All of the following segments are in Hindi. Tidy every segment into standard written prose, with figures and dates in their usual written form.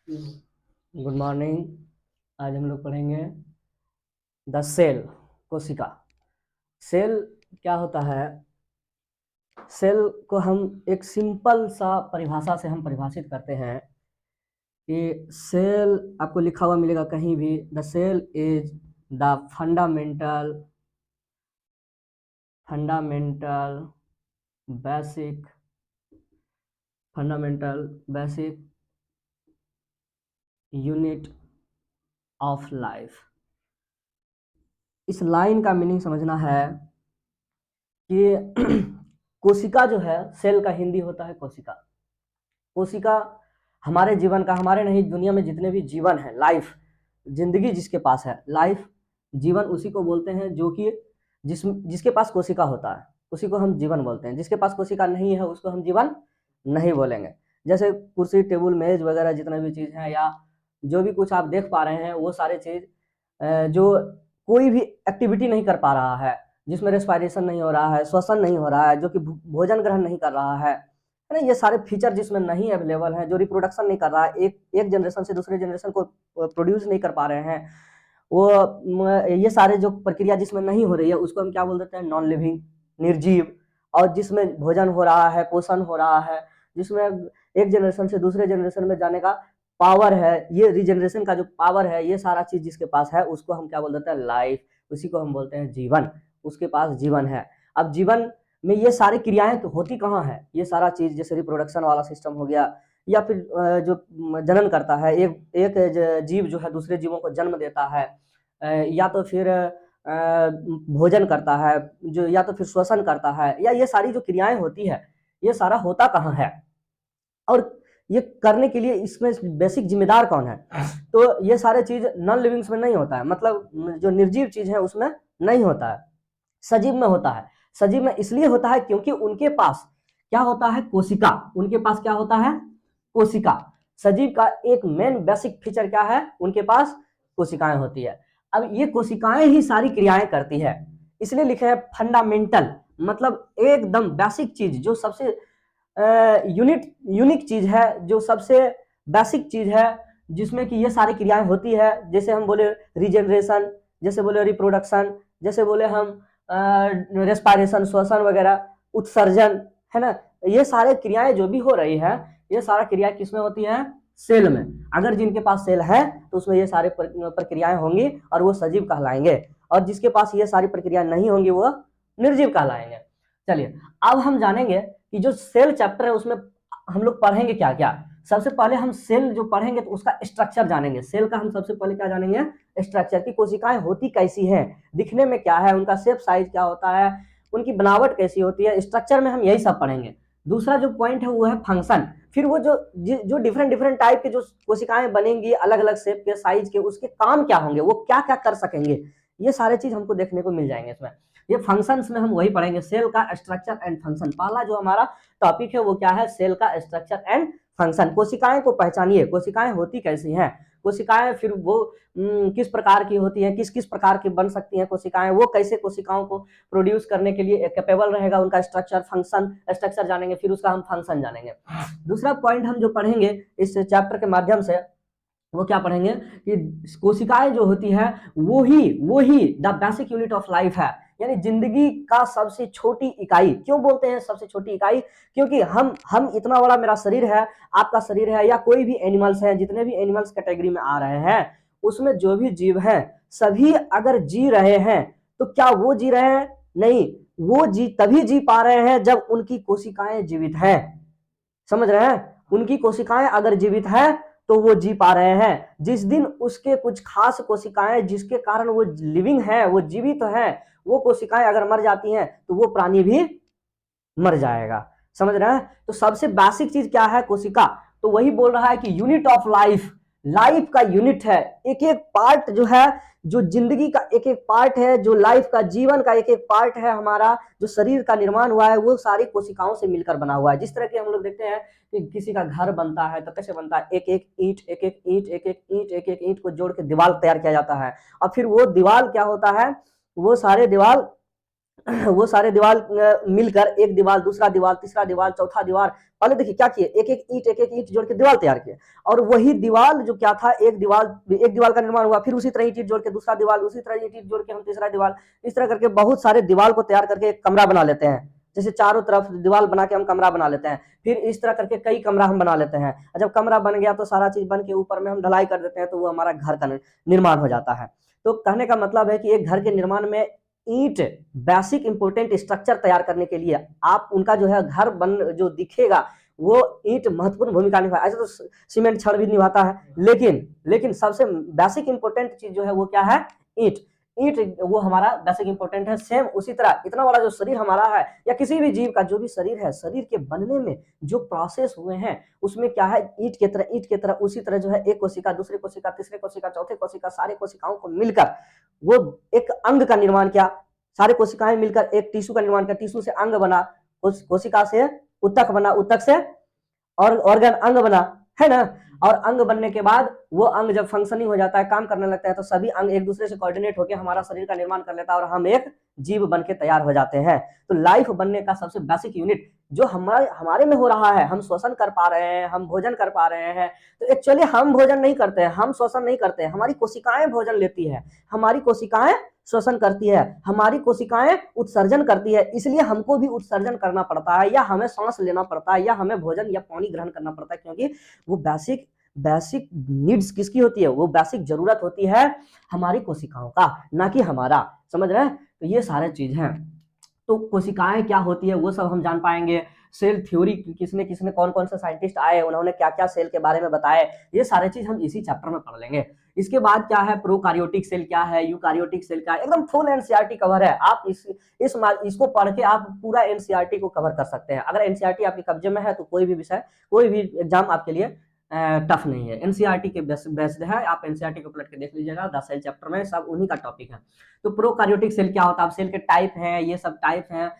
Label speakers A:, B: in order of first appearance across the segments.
A: Good morning. आज हम लोग पढ़ेंगे द सेल, कोशिका। सेल क्या होता है? सेल को हम एक सिंपल सा परिभाषा से हम परिभाषित करते हैं कि सेल, आपको लिखा हुआ मिलेगा कहीं भी, the cell is the fundamental basic unit of life. इस लाइन का मीनिंग समझना है कि कोशिका जो है, सेल का हिंदी होता है कोशिका। कोशिका हमारे जीवन का, हमारे नहीं दुनिया में जितने भी जीवन है, लाइफ, जिंदगी जिसके पास है, लाइफ, जीवन उसी को बोलते हैं जो कि जिसके पास कोशिका होता है उसी को हम जीवन बोलते हैं। जिसके पास कोशिका नहीं है उसको हम जीवन नहीं बोलेंगे। जैसे कुर्सी, टेबल, मेज वगैरह जितने भी चीज़ हैं या जो भी कुछ आप देख पा रहे हैं, वो सारे चीज़ जो कोई भी एक्टिविटी नहीं कर पा रहा है, जिसमें रेस्पायरेशन नहीं हो रहा है, श्वसन नहीं हो रहा है, जो कि भोजन ग्रहण नहीं कर रहा है ना, ये सारे फीचर जिसमें नहीं अवेलेबल हैं, जो रिप्रोडक्शन नहीं कर रहा है, एक जनरेशन से दूसरे जनरेशन को प्रोड्यूस नहीं कर पा रहे हैं, वो ये सारे जो प्रक्रिया जिसमें नहीं हो रही है उसको हम क्या बोल देते हैं? नॉन लिविंग, निर्जीव। और जिसमें भोजन हो रहा है, पोषण हो रहा है, जिसमें एक जनरेशन से दूसरे जनरेशन में जाने का पावर है, ये रिजेनरेशन का जो पावर है, ये सारा चीज जिसके पास है उसको हम क्या बोल देते हैं? लाइफ। उसी को हम बोलते हैं जीवन। उसके पास जीवन है। अब जीवन में ये सारी क्रियाएं तो होती कहाँ है? ये सारा चीज जैसे रिप्रोडक्शन वाला सिस्टम हो गया, या फिर जो जनन करता है, एक जीव जो है दूसरे जीवों को जन्म देता है, या तो फिर भोजन करता है, जो या तो फिर श्वसन करता है, या ये सारी जो क्रियाएं होती है, ये सारा होता कहाँ है? और ये करने के लिए इसमें बेसिक जिम्मेदार कौन है? तो ये सारे चीज नॉन लिविंग्स में नहीं होता है, मतलब जो निर्जीव चीज है उसमें नहीं होता है, सजीव में होता है। सजीव में इसलिए होता है क्योंकि उनके पास क्या होता है? कोशिका। उनके पास क्या होता है? कोशिका। सजीव का एक मेन बेसिक फीचर क्या है? उनके पास कोशिकाएं होती है। अब ये कोशिकाएं ही सारी क्रियाएं करती है, इसलिए लिखे हैं फंडामेंटल, मतलब एकदम बेसिक चीज, जो सबसे यूनिक चीज है, जो सबसे बेसिक चीज है, जिसमें कि ये सारी क्रियाएं होती है। जैसे हम बोले रिजेनरेशन, जैसे बोले रिप्रोडक्शन, जैसे बोले हम रेस्पायरेशन, श्वसन वगैरह, उत्सर्जन, है ना, ये सारे क्रियाएं जो भी हो रही है, ये सारा क्रिया किसमें होती है? सेल में। अगर जिनके पास सेल है तो उसमें ये सारे प्रक्रियाएं होंगी और वो सजीव कहलाएंगे, और जिसके पास ये सारी प्रक्रिया नहीं होंगी वो निर्जीव कहलाएंगे। चलिए अब हम जानेंगे कि जो सेल चैप्टर है उसमें हम लोग पढ़ेंगे क्या क्या। सबसे पहले हम सेल जो पढ़ेंगे तो उसका स्ट्रक्चर जानेंगे। सेल का हम सबसे पहले क्या जानेंगे? स्ट्रक्चर, की कोशिकाएं होती कैसी हैं, दिखने में क्या है, उनका शेप साइज क्या होता है, उनकी बनावट कैसी होती है, स्ट्रक्चर में हम यही सब पढ़ेंगे। दूसरा जो पॉइंट है वो है फंक्शन। फिर वो जो डिफरेंट डिफरेंट टाइप के जो कोशिकाएं बनेंगी, अलग अलग शेप के, साइज के, उसके काम क्या होंगे, वो क्या क्या कर सकेंगे, ये सारे चीज हमको देखने को मिल जाएंगे इसमें। ये फंक्शंस में हम वही पढ़ेंगे, सेल का स्ट्रक्चर एंड फंक्शन। पहला जो हमारा टॉपिक है वो क्या है? सेल का स्ट्रक्चर एंड फंक्शन। कोशिकाएं को पहचानिए, कोशिकाएं होती कैसी हैं, कोशिकाएं फिर वो किस प्रकार की होती हैं, किस किस प्रकार की बन सकती हैं कोशिकाएं, वो कैसे कोशिकाओं को प्रोड्यूस करने के लिए कैपेबल रहेगा, उनका स्ट्रक्चर, फंक्शन, स्ट्रक्चर जानेंगे, फिर उसका हम फंक्शन जानेंगे। दूसरा पॉइंट हम जो पढ़ेंगे इस चैप्टर के माध्यम से, वो क्या पढ़ेंगे कि कोशिकाएं जो होती है वो ही the basic unit of life है, यानी जिंदगी का सबसे छोटी इकाई। क्यों बोलते हैं सबसे छोटी इकाई? क्योंकि हम इतना बड़ा, मेरा शरीर है, आपका शरीर है, या कोई भी एनिमल्स हैं, जितने भी एनिमल्स कैटेगरी में आ रहे हैं, उसमें जो भी जीव हैं सभी अगर जी रहे हैं तो क्या वो जी रहे हैं? नहीं, वो तभी जी पा रहे हैं जब उनकी कोशिकाएं जीवित हैं। समझ रहे हैं? उनकी कोशिकाएं अगर जीवित है तो वो जी पा रहे हैं। जिस दिन उसके कुछ खास कोशिकाएं जिसके कारण वो लिविंग है, वो जीवित तो है, वो कोशिकाएं अगर मर जाती हैं तो वो प्राणी भी मर जाएगा। समझ रहे हैं? तो सबसे बेसिक चीज क्या है? कोशिका। तो वही बोल रहा है कि यूनिट ऑफ लाइफ, लाइफ का यूनिट है, एक एक पार्ट जो है, जो जिंदगी का एक एक पार्ट है, जो लाइफ का, जीवन का एक एक पार्ट है, हमारा जो शरीर का निर्माण हुआ है वो सारी कोशिकाओं से मिलकर बना हुआ है। जिस तरह के हम लोग देखते हैं कि किसी का घर बनता है तो कैसे बनता है? एक एक ईंट, एक एक ईंट, एक एक ईंट, एक एक ईंट को जोड़ के दीवार तैयार किया जाता है, और फिर वो दीवार क्या होता है? वो सारे दीवार वो सारे दीवार मिलकर एक दीवार, दूसरा दीवार, तीसरा दीवार, चौथा दीवार, पहले देखिए क्या किए, एक एक ईंट जोड़ के दीवार तैयार किए, और वही दीवार जो क्या था, एक दीवार का निर्माण हुआ, फिर उसी तरह ईंट जोड़ के दूसरा दीवार, उसी तरह ईंट जोड़ के हम तीसरा दीवार, इस तरह करके बहुत सारे दीवार को तैयार करके एक कमरा बना लेते हैं। जैसे चारों तरफ दीवार बना के हम कमरा बना लेते हैं, फिर इस तरह करके कई कमरा हम बना लेते हैं। जब कमरा बन गया तो सारा चीज बन के ऊपर में हम ढलाई कर देते हैं, तो वो हमारा घर का निर्माण हो जाता है। तो कहने का मतलब है कि एक घर के निर्माण में ईंट बेसिक इंपोर्टेंट स्ट्रक्चर तैयार करने के लिए आप उनका जो है घर बन जो दिखेगा वो ईंट महत्वपूर्ण भूमिका निभाता है। ऐसे तो सीमेंट छड़ भी निभाता है, लेकिन सबसे बेसिक इंपोर्टेंट चीज जो है वो क्या है, ईंट। ईंट वो हमारा बेसिक इंपोर्टेंट है। सेम उसी तरह इतना बड़ा जो शरीर हमारा है, या किसी भी जीव का जो भी शरीर है, शरीर के बनने में जो प्रोसेस हुए हैं उसमें क्या है, ईंट की तरह उसी तरह जो है एक कोशिका, दूसरी कोशिका, तीसरी कोशिका, चौथी कोशिका, सारी कोशिकाओं को मिलकर वो एक अंग का निर्माण किया। सारे कोशिकाएं मिलकर एक टिश्यू का निर्माण किया, टिश्यू से अंग बना, उस कोशिका से उत्तक बना, उत्तक से और ऑर्गन अंग बना, है ना। और अंग बनने के बाद वो अंग जब फंक्शनिंग हो जाता है, काम करने लगता है, तो सभी अंग एक दूसरे से कोऑर्डिनेट होकर हमारा शरीर का निर्माण कर लेता है और हम एक जीव बन के तैयार हो जाते हैं। तो लाइफ बनने का सबसे बेसिक यूनिट जो हमारे में हो रहा है, हम श्वसन कर पा रहे हैं, हम भोजन कर पा रहे हैं, तो एक्चुअली हम भोजन नहीं करते हैं, हम श्वसन नहीं करते हैं, हमारी कोशिकाएं भोजन लेती है, हमारी कोशिकाएं श्वसन करती है, हमारी कोशिकाएं उत्सर्जन करती है। इसलिए हमको भी उत्सर्जन करना पड़ता है, या हमें सांस लेना पड़ता है, या हमें भोजन या पानी ग्रहण करना पड़ता है, क्योंकि वो बेसिक नीड्स किसकी होती है, वो बेसिक जरूरत होती है हमारी कोशिकाओं का, ना कि हमारा। समझ रहे हैं? तो ये सारे चीज हैं। तो कोशिकाएं क्या होती है वो सब हम जान पाएंगे। सेल थ्योरी किसने कौन कौन से साइंटिस्ट आए, उन्होंने क्या क्या सेल के बारे में बताए, ये सारे चीज हम इसी चैप्टर में पढ़ लेंगे। इसके बाद क्या है, प्रोकार्योटिक सेल क्या है, यूकार्योटिक सेल क्या है, एकदम फुल एनसीईआरटी कवर है। आप इसको पढ़ के आप पूरा एनसीईआरटी को कवर कर सकते हैं। अगर एनसीईआरटी आपके कब्जे में है तो कोई भी विषय, कोई भी एग्जाम आपके लिए टफ नहीं है। एनसीईआरटी के बेस्ड है, आप एनसीईआरटी को पलट के देख लीजिएगा, 10 सेल चैप्टर में सब उन्हीं का टॉपिक है। तो प्रोकार्योटिक सेल क्या होता है, सेल के टाइप हैं, ये सब टाइप हैं,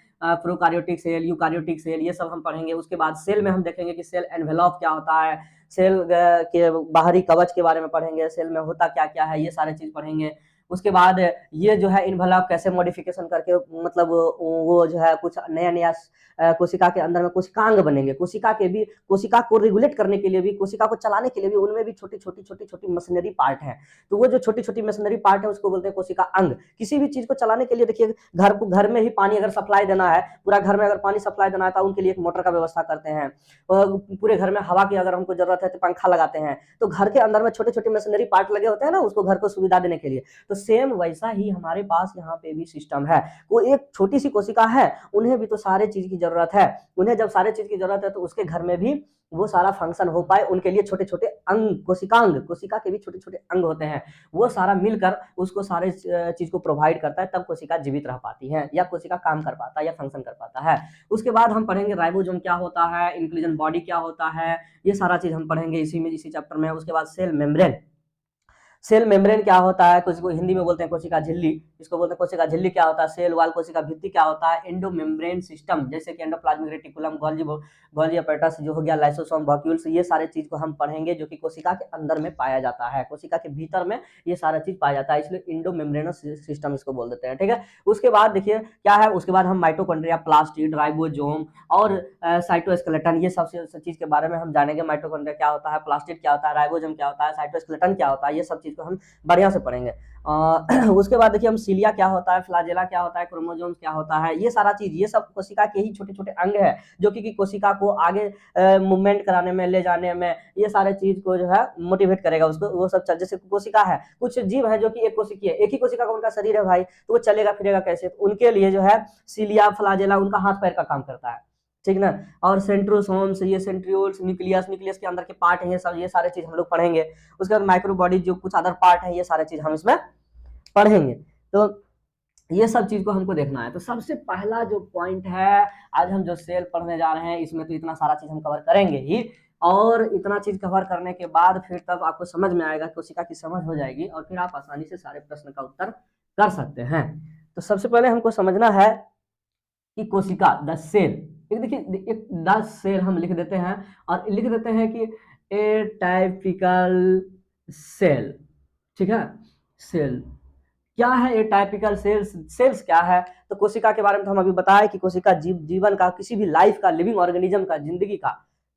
A: प्रोकार्योटिक सेल, यूकार्योटिक सेल, ये सब हम पढ़ेंगे। उसके बाद सेल में हम देखेंगे कि सेल एनवेलप क्या होता है, सेल के बाहरी कवच के बारे में पढ़ेंगे, सेल में होता क्या क्या है, ये सारे चीज पढ़ेंगे। उसके बाद ये जो है इन्वेलप कैसे मॉडिफिकेशन करके, मतलब वो जो है कुछ नया नया कोशिका के अंदर में कोशिकांग बनेंगे। कोशिका को रेगुलेट करने के लिए भी, कोशिका को चलाने के लिए भी उनमें भी छोटी छोटी मशीनरी पार्ट है। तो वो जो छोटी छोटी मशीनरी पार्ट है उसको बोलते हैं कोशिका अंग। किसी भी चीज को चलाने के लिए देखिए, घर में ही पानी अगर सप्लाई देना है, पूरा घर में अगर पानी सप्लाई देना है तो उनके लिए एक मोटर का व्यवस्था करते हैं। पूरे घर में हवा की अगर हमको जरूरत है तो पंखा लगाते हैं। तो घर के अंदर में छोटे छोटे मशीनरी पार्ट लगे होते हैं ना, उसको घर को सुविधा देने के लिए। तो सेम वैसा ही हमारे पास यहाँ पे भी सिस्टम है। वो एक छोटी सी कोशिका है, उन्हें भी तो सारे चीज की जरूरत है। उन्हें जब सारे चीज की जरूरत है तो उसके घर में भी वो सारा फंक्शन हो पाए, उनके लिए छोटे छोटे अंग, कोशिका के भी छोटे छोटे अंग होते हैं, वो सारा मिलकर उसको सारे चीज को प्रोवाइड करता है, तब कोशिका जीवित रह पाती है, या कोशिका काम कर पाता है, या फंक्शन कर पाता है। उसके बाद हम पढ़ेंगे राइबोसोम क्या होता है, इंक्लूजन बॉडी क्या होता है, ये सारा चीज हम पढ़ेंगे इसी चैप्टर में। उसके बाद सेल मेम्ब्रेन, सेल मेम्ब्रेन क्या होता है, कुछ को हिंदी में बोलते हैं कोशिका झिल्ली, इसको बोलते हैं कोशिका झिल्ली क्या होता है, सेल वाल कोशिका भित्ति क्या होता है, एंडो मेम्ब्रेन सिस्टम जैसे कि एंडोप्लाज्मिक रेटिकुलम, गोल्गी अपैरेटस जो हो गया, लाइसोसोम, वैक्यूल्स, ये सारे चीज को हम पढ़ेंगे जो कि कोशिका के अंदर में पाया जाता है, कोशिका के भीतर में ये सारा चीज पाया जाता है, इसलिए एंडो मेम्ब्रेनस सिस्टम इसको बोल देते हैं। ठीक है। उसके बाद देखिए क्या है, उसके बाद हम माइटोकॉन्ड्रिया, प्लास्टिड, राइबोसोम और साइटोस्केलेटन, ये सब चीज के बारे में हम जानेंगे। माइटोकॉन्ड्रिया क्या होता है, प्लास्टिड क्या होता है, राइबोसोम क्या होता है, साइटोस्केलेटन क्या होता है, ये सब चीज को हम बढ़िया से पढ़ेंगे। उसके बाद देखिए हम सीलिया क्या होता है, फ्लाजेला क्या होता है, क्रोमोसोम क्या होता है, ये सारा चीज, ये सब कोशिका के ही छोटे छोटे अंग है जो कि कोशिका को आगे मूवमेंट कराने में, ले जाने में, ये सारे चीज को जो है मोटिवेट करेगा उसको। वो सब जैसे कोशिका है, कुछ जीव है जो कि एक कोशिकीय, एक ही कोशिका का उनका शरीर है भाई, तो वो चलेगा फिरेगा कैसे, तो उनके लिए जो है सीलिया, फ्लाजेला उनका हाथ पैर का काम करता है। ठीक ना। और सेंट्रोसोम्स, ये सेंट्रियोल्स, न्यूक्लियस के अंदर के पार्ट हैं, ये सारे चीज हम लोग पढ़ेंगे। उसके बाद माइक्रोबॉडी जो कुछ अदर पार्ट है, ये सारे चीज हम इसमें पढ़ेंगे। तो ये सब चीज को हमको देखना है। तो सबसे पहला जो पॉइंट है, आज हम जो सेल पढ़ने जा रहे हैं, इसमें तो इतना सारा चीज हम कवर करेंगे ही, और इतना चीज कवर करने के बाद फिर तब आपको समझ में आएगा, कोशिका की समझ हो जाएगी, और फिर आप आसानी से सारे प्रश्न का उत्तर कर सकते हैं। तो सबसे पहले हमको समझना है कि कोशिका, द सेल, देखिए एक 10 सेल हम लिख देते हैं, और लिख देते हैं कि ए टाइपिकल सेल। ठीक है। सेल क्या है ये टाइपिकल सेल्स? सेल्स क्या है? तो कोशिका के बारे में तो हम अभी बताए कि कोशिका जीवन का, किसी भी लाइफ का, लिविंग ऑर्गेनिज्म का, जिंदगी का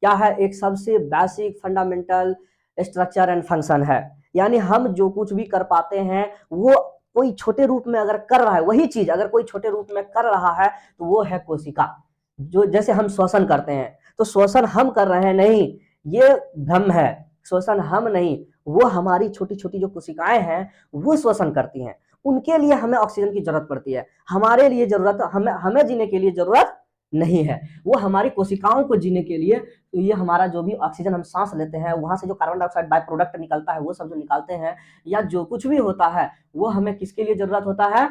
A: क्या है, एक सबसे basic fundamental structure and function है। यानी हम जो कुछ भी कर पाते हैं वो कोई छोटे रूप में अगर कर रहा है, वही चीज अगर कोई छोटे रूप में कर रहा है तो वो है कोशिका। जो जैसे हम श्वसन करते हैं तो श्वसन हम कर रहे हैं नहीं, ये भ्रम है। श्वसन हम नहीं, वो हमारी छोटी छोटी जो कोशिकाएं हैं वो श्वसन करती हैं। उनके लिए हमें ऑक्सीजन की जरूरत पड़ती है, हमारे लिए जरूरत, हमें जीने के लिए जरूरत नहीं है। वो हमारी कोशिकाओं को जीने के लिए, तो ये हमारा जो भी ऑक्सीजन हम सांस लेते हैं, वहां से जो कार्बन डाइऑक्साइड बाय प्रोडक्ट निकलता है, वो सब जो निकालते हैं या जो कुछ भी होता है, वो हमें किसके लिए जरूरत होता है?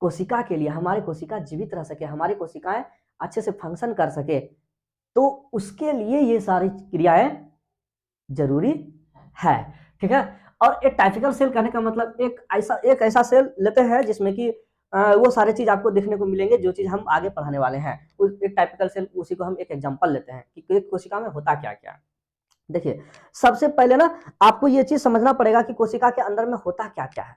A: कोशिका के लिए। हमारी कोशिका जीवित रह सके, हमारी कोशिकाएं अच्छे से फंक्शन कर सके, तो उसके लिए ये सारी क्रियाएं जरूरी है। ठीक है। और एक टाइपिकल सेल कहने का मतलब एक ऐसा सेल लेते हैं जिसमें कि वो सारे चीज आपको देखने को मिलेंगे जो चीज हम आगे पढ़ाने वाले हैं। एक टाइपिकल सेल, उसी को हम एक एग्जांपल लेते हैं कि कोशिका में होता क्या क्या। देखिए, सबसे पहले ना आपको ये चीज समझना पड़ेगा कि कोशिका के अंदर में होता क्या क्या है।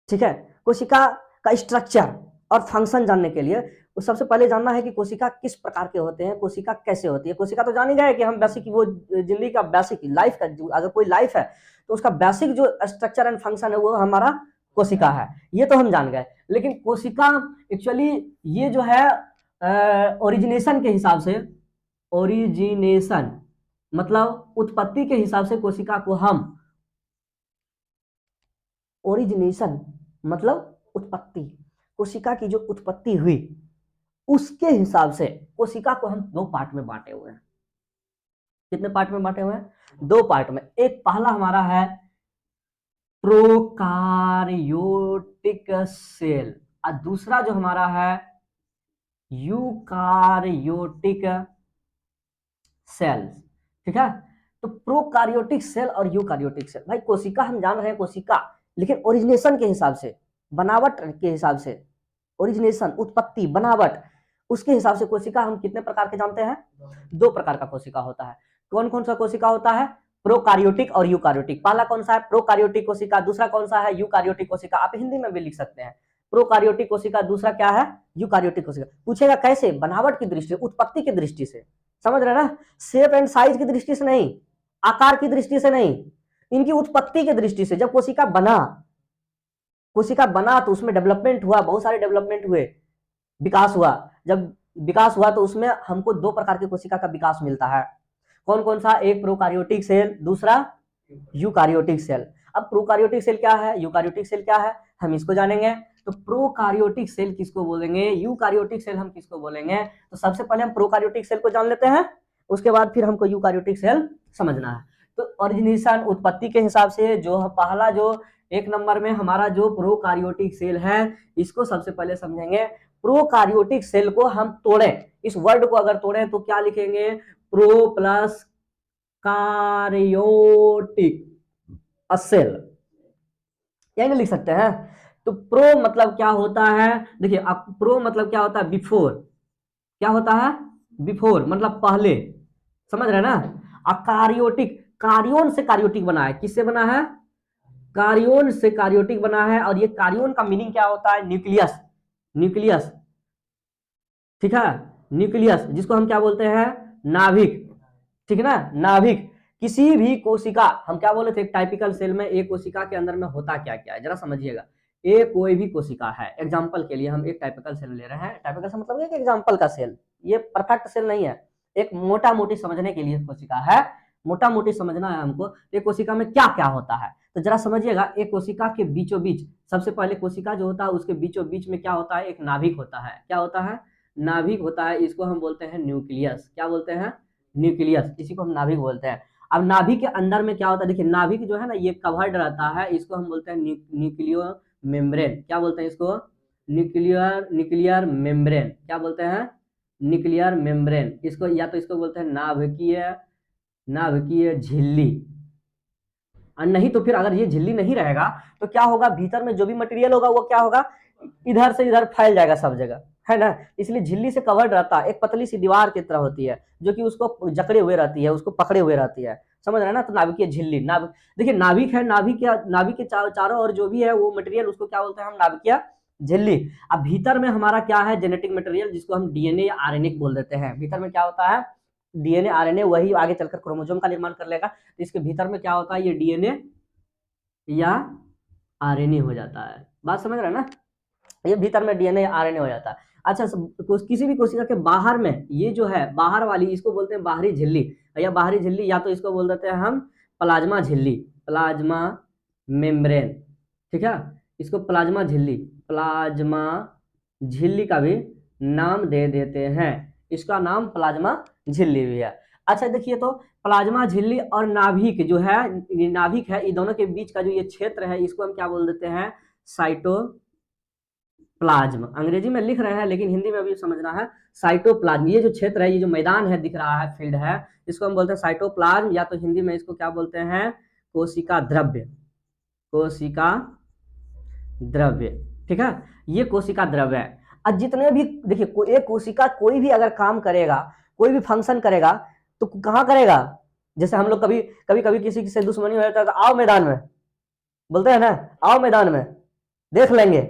A: ठीक है। कोशिका का स्ट्रक्चर और फंक्शन जानने के लिए सबसे पहले जानना है कि कोशिका किस प्रकार के होते हैं, कोशिका कैसे होती है। कोशिका तो जान ही गए कि हम बेसिक, वो जिंदगी का बेसिक लाइफ का, अगर कोई लाइफ है तो उसका बेसिक जो स्ट्रक्चर एंड फंक्शन है वो हमारा कोशिका है, ये तो हम जान गए। लेकिन कोशिका एक्चुअली ये जो है ओरिजिनेशन के हिसाब से, ओरिजिनेशन मतलब उत्पत्ति के हिसाब से कोशिका को हम, ओरिजिनेशन मतलब उत्पत्ति, कोशिका की जो उत्पत्ति हुई उसके हिसाब से कोशिका को हम दो पार्ट में बांटे हुए हैं। कितने पार्ट में बांटे हुए हैं? दो पार्ट में। एक पहला हमारा है प्रोकार्योटिक सेल और दूसरा जो हमारा है यूकार्योटिक सेल। ठीक है। तो प्रोकार्योटिक सेल और यूकार्योटिक सेल, भाई कोशिका हम जान रहे हैं कोशिका, लेकिन ओरिजिनेशन के हिसाब से, बनावट के हिसाब से, ओरिजिनेशन उत्पत्ति बनावट, उसके हिसाब से कोशिका हम कितने प्रकार के जानते हैं? दो प्रकार का कोशिका होता है। कौन कौन सा कोशिका होता है? प्रोकार्योटिक और यूकार्योटिक। पहला कौन सा है? प्रोकार्योटिक कोशिका। दूसरा कौन सा है? यूकार्योटिक कोशिका। आप हिंदी में भी लिख सकते हैं, प्रोकार्योटिक कोशिका, दूसरा क्या है? यूकार्योटिक कोशिका। पूछेगा कैसे? बनावट की दृष्टि, उत्पत्ति की दृष्टि से, समझ रहे ना? शेप एंड साइज की दृष्टि से नहीं, आकार की दृष्टि से नहीं, इनकी उत्पत्ति की दृष्टि से। जब कोशिका बना तो उसमें डेवलपमेंट हुआ, बहुत सारे डेवलपमेंट हुए, विकास हुआ। जब विकास हुआ तो उसमें हमको दो प्रकार की कोशिका का विकास मिलता है। कौन कौन सा? एक प्रोकार्योटिक सेल, दूसरा यूकार्योटिक सेल। अब प्रोकार्योटिक सेल क्या है, यूकार्योटिक सेल क्या है, हम इसको जानेंगे। तो प्रोकार्योटिक सेल किसको बोलेंगे, यूकार्योटिक सेल हम किसको बोलेंगे? तो सबसे पहले हम प्रोकार्योटिक सेल को जान लेते हैं, उसके बाद फिर हमको यूकार्योटिक सेल समझना है। तो ओरिजिनेशन उत्पत्ति के हिसाब से जो पहला, जो एक नंबर में हमारा जो प्रोकार्योटिक सेल है, इसको सबसे पहले समझेंगे। प्रोकार्योटिक सेल को हम तोड़ें, इस वर्ड को अगर तोड़ें तो क्या लिखेंगे? प्रो प्लस कार्योटिक सेल, यही लिख सकते हैं। तो प्रो मतलब क्या होता है? देखिए, आप प्रो मतलब क्या होता है? बिफोर। क्या होता है? बिफोर मतलब पहले, समझ रहे ना? कार्योटिक, कार्योन से कार्योटिक बना है। किससे बना है? कार्योन से कार्योटिक बना है। और ये कार्योन का मीनिंग क्या होता है? न्यूक्लियस। न्यूक्लियस, ठीक है, न्यूक्लियस, जिसको हम क्या बोलते हैं? नाभिक। ठीक है ना? नाभिक। किसी भी कोशिका, हम क्या बोले थे टाइपिकल सेल में, एक कोशिका के अंदर में होता क्या क्या है, जरा समझिएगा। एक कोई भी कोशिका है, एग्जांपल के लिए हम एक टाइपिकल सेल ले रहे हैं। टाइपिकल सेल मतलब एक एग्जांपल का सेल, ये परफेक्ट सेल नहीं है, एक मोटा मोटी समझने के लिए कोशिका है, मोटा मोटी समझना है हमको। एक कोशिका में क्या क्या होता है तो जरा समझिएगा। एक कोशिका के बीचों बीच, सबसे पहले कोशिका जो होता है उसके बीचों बीच में क्या होता है? एक नाभिक होता है। क्या होता है? नाभिक होता है। इसको हम बोलते हैं न्यूक्लियस। क्या बोलते हैं? न्यूक्लियस। इसी को हम नाभिक बोलते हैं। अब नाभिक के अंदर में क्या होता है? देखिए, नाभिक जो है ना, ये कवर्ड रहता है, इसको हम बोलते हैं न्यूक्लियर मेम्ब्रेन। क्या बोलते हैं इसको? Nuclear membrane. क्या बोलते हैं? Nuclear membrane. इसको या तो इसको बोलते हैं नाभिकीय झिल्ली। और नहीं तो फिर अगर ये झिल्ली नहीं रहेगा तो क्या होगा? भीतर में जो भी मटेरियल होगा वो क्या होगा? इधर से इधर फैल जाएगा सब जगह, है ना? इसलिए झिल्ली से कवर्ड रहता है, एक पतली सी दीवार की तरह होती है जो कि उसको जकड़े हुए रहती है, उसको पकड़े हुए रहती है, समझ रहे हैं ना। तो नाभिकीय झिल्ली, देखिए नाभिक है, नाभिक के चारों और जो भी है वो मटेरियल उसको क्या बोलते हैं हम, नाभिकीय झिल्ली। अब भीतर में हमारा क्या है, जेनेटिक मटेरियल, जिसको हम डीएनए या आरएनए बोल देते हैं। भीतर में क्या होता है, डीएनए आरएनए, वही आगे चलकर क्रोमोसोम का निर्माण कर लेगा। तो इसके भीतर में क्या होता है, ये डीएनए या आरएनए हो जाता है। बात समझ रहे हैं ना, ये भीतर में डीएनए आरएनए हो जाता है। अच्छा, किसी भी कोशिका के बाहर में ये जो है बाहर वाली, इसको बोलते हैं बाहरी झिल्ली या बाहरी झिल्ली, या तो इसको बोल देते हैं हम प्लाज्मा झिल्ली, प्लाज्मा मेम्ब्रेन, ठीक है। इसको प्लाज्मा झिल्ली का भी नाम दे देते हैं, इसका नाम प्लाज्मा झिल्ली भी है। अच्छा देखिए, तो प्लाज्मा झिल्ली और नाभिक जो है, नाभिक है, इन दोनों के बीच का जो ये क्षेत्र है, इसको हम क्या बोल देते हैं, साइटोप्लाज्म। अंग्रेजी में लिख रहे हैं लेकिन हिंदी में भी समझना है, साइटोप्लाज्म। ये जो क्षेत्र है, ये जो मैदान है दिख रहा है, फील्ड है, इसको हम बोलते हैं साइटोप्लाज्म, या तो हिंदी में इसको क्या बोलते हैं, कोशिका द्रव्य, कोशिका द्रव्य, ठीक है। ये कोशिका द्रव्य है। अब जितने भी देखिए, एक कोशिका कोई भी अगर काम करेगा, कोई भी फंक्शन करेगा, तो कहाँ करेगा, जैसे हम लोग कभी किसी से दुश्मनी हो जाता है तो आओ मैदान में, बोलते हैं ना, आओ मैदान में देख लेंगे,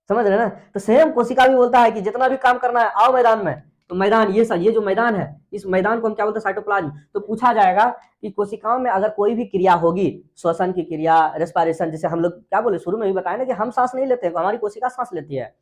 A: समझ रहे हैं ना। तो सेम कोशिका भी बोलता है कि जितना भी काम करना है आओ मैदान में। तो मैदान, ये जो मैदान है, इस मैदान को हम क्या बोलते हैं, साइटोप्लाज्म। तो पूछा जाएगा कि कोशिकाओं में अगर कोई भी क्रिया होगी, श्वसन की क्रिया, रेस्पिरेशन, जैसे हम लोग क्या बोले शुरू में भी बताया ना कि हम सांस नहीं लेते, हमारी कोशिका सांस लेती है,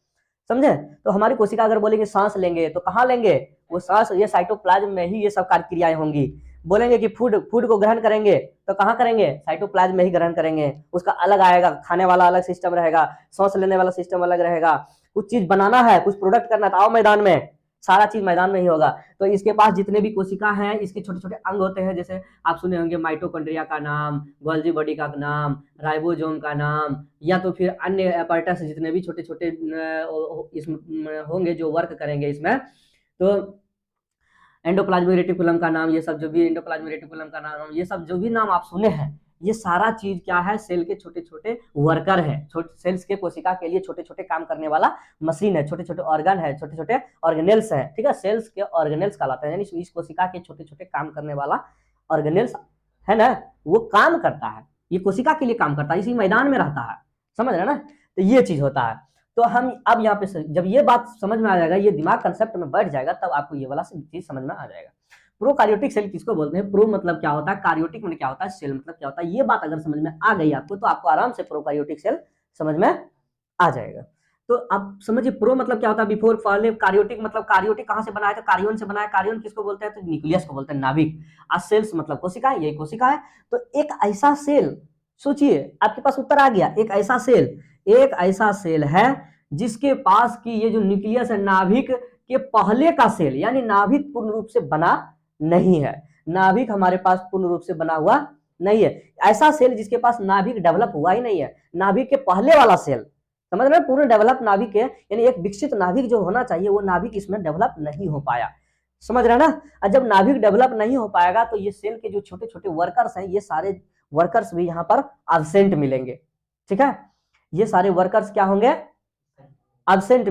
A: समझे। तो हमारी कोशिका अगर बोलेंगे सांस लेंगे, तो कहाँ लेंगे, वो सांस ये साइटोप्लाज्म में ही ये सब कार्य क्रियाएं होंगी। बोलेंगे कि फूड को ग्रहण करेंगे, तो कहाँ करेंगे, साइटोप्लाज्म में ही ग्रहण करेंगे। उसका अलग आएगा, खाने वाला अलग सिस्टम रहेगा, सांस लेने वाला सिस्टम अलग रहेगा। कुछ चीज बनाना है, कुछ प्रोडक्ट करना है, तो आओ मैदान में, सारा चीज मैदान में ही होगा। तो इसके पास जितने भी कोशिका हैं, इसके छोटे छोटे अंग होते हैं, जैसे आप सुने होंगे माइटोकॉन्ड्रिया का नाम, गोल्जी बॉडी का नाम, राइबोसोम का नाम, या तो फिर अन्य अपैरेटस जितने भी छोटे छोटे इसमें होंगे जो वर्क करेंगे इसमें। तो एंडोप्लाज्मिक रेटिकुलम का नाम, ये सब जो भी एंडोप्लाज्मिक रेटिकुलम का नाम, ये सब जो भी नाम आप सुने हैं, ये सारा चीज क्या है, सेल के छोटे छोटे वर्कर है, सेल्स के कोशिका के लिए छोटे छोटे काम करने वाला मशीन है, छोटे छोटे ऑर्गन है, छोटे छोटे ऑर्गेनेल्स है, ठीक है। सेल्स के ऑर्गेनेल्स कहलाते हैं, यानी इस कोशिका के छोटे छोटे काम करने वाला ऑर्गेनेल्स है ना, वो काम करता है, ये कोशिका के लिए काम करता है, इसी मैदान में रहता है, समझ रहे ना। तो ये चीज होता है। तो हम अब यहाँ पे जब ये बात समझ में आ जाएगा, ये दिमाग कंसेप्ट में बैठ जाएगा, तब आपको ये वाला चीज समझ में आ जाएगा। प्रोकार्योटिक सेल किसको बोलते हैं, प्रो मतलब क्या होता है, कार्योटिक मतलब क्या होता है, सेल मतलब क्या होता है। ये बात अगर समझ में आ गई आपको, तो आपको आराम से प्रोकार्योटिक सेल समझ में आ जाएगा। तो आप समझिए प्रो मतलब क्या होता है, बिफोर, पहले। कार्योटिक मतलब, कार्योटिक कहां से बना है, तो कार्योन से बना है। कार्योन किसको बोलते हैं, तो न्यूक्लियस को बोलते हैं, नाभिक। आज सेल्स मतलब कोशिका, यही कोशिका है। तो एक ऐसा सेल, सोचिए आपके पास उत्तर आ गया, एक ऐसा सेल है जिसके पास की ये जो न्यूक्लियस है, नाभिक के पहले का सेल, यानी नाभिक पूर्ण रूप से बना नहीं है, नाभिक हमारे पास पूर्ण रूप से बना हुआ नहीं है। ऐसा सेल जिसके पास नाभिक डेवलप हुआ ही नहीं है, नाभिक के पहले वाला सेल, समझ रहे हैं, पूर्ण डेवलप नाभिक है, यानी एक विकसित नाभिक जो होना चाहिए वो नाभिक इसमें डेवलप नहीं हो पाया, समझ रहे हैं ना। और जब नाभिक डेवलप नहीं हो पाएगा, तो ये सेल के जो छोटे छोटे वर्कर्स हैं, ये सारे वर्कर्स भी यहाँ पर एब्सेंट मिलेंगे, ठीक है। ये सारे वर्कर्स क्या होंगे, एब्सेंट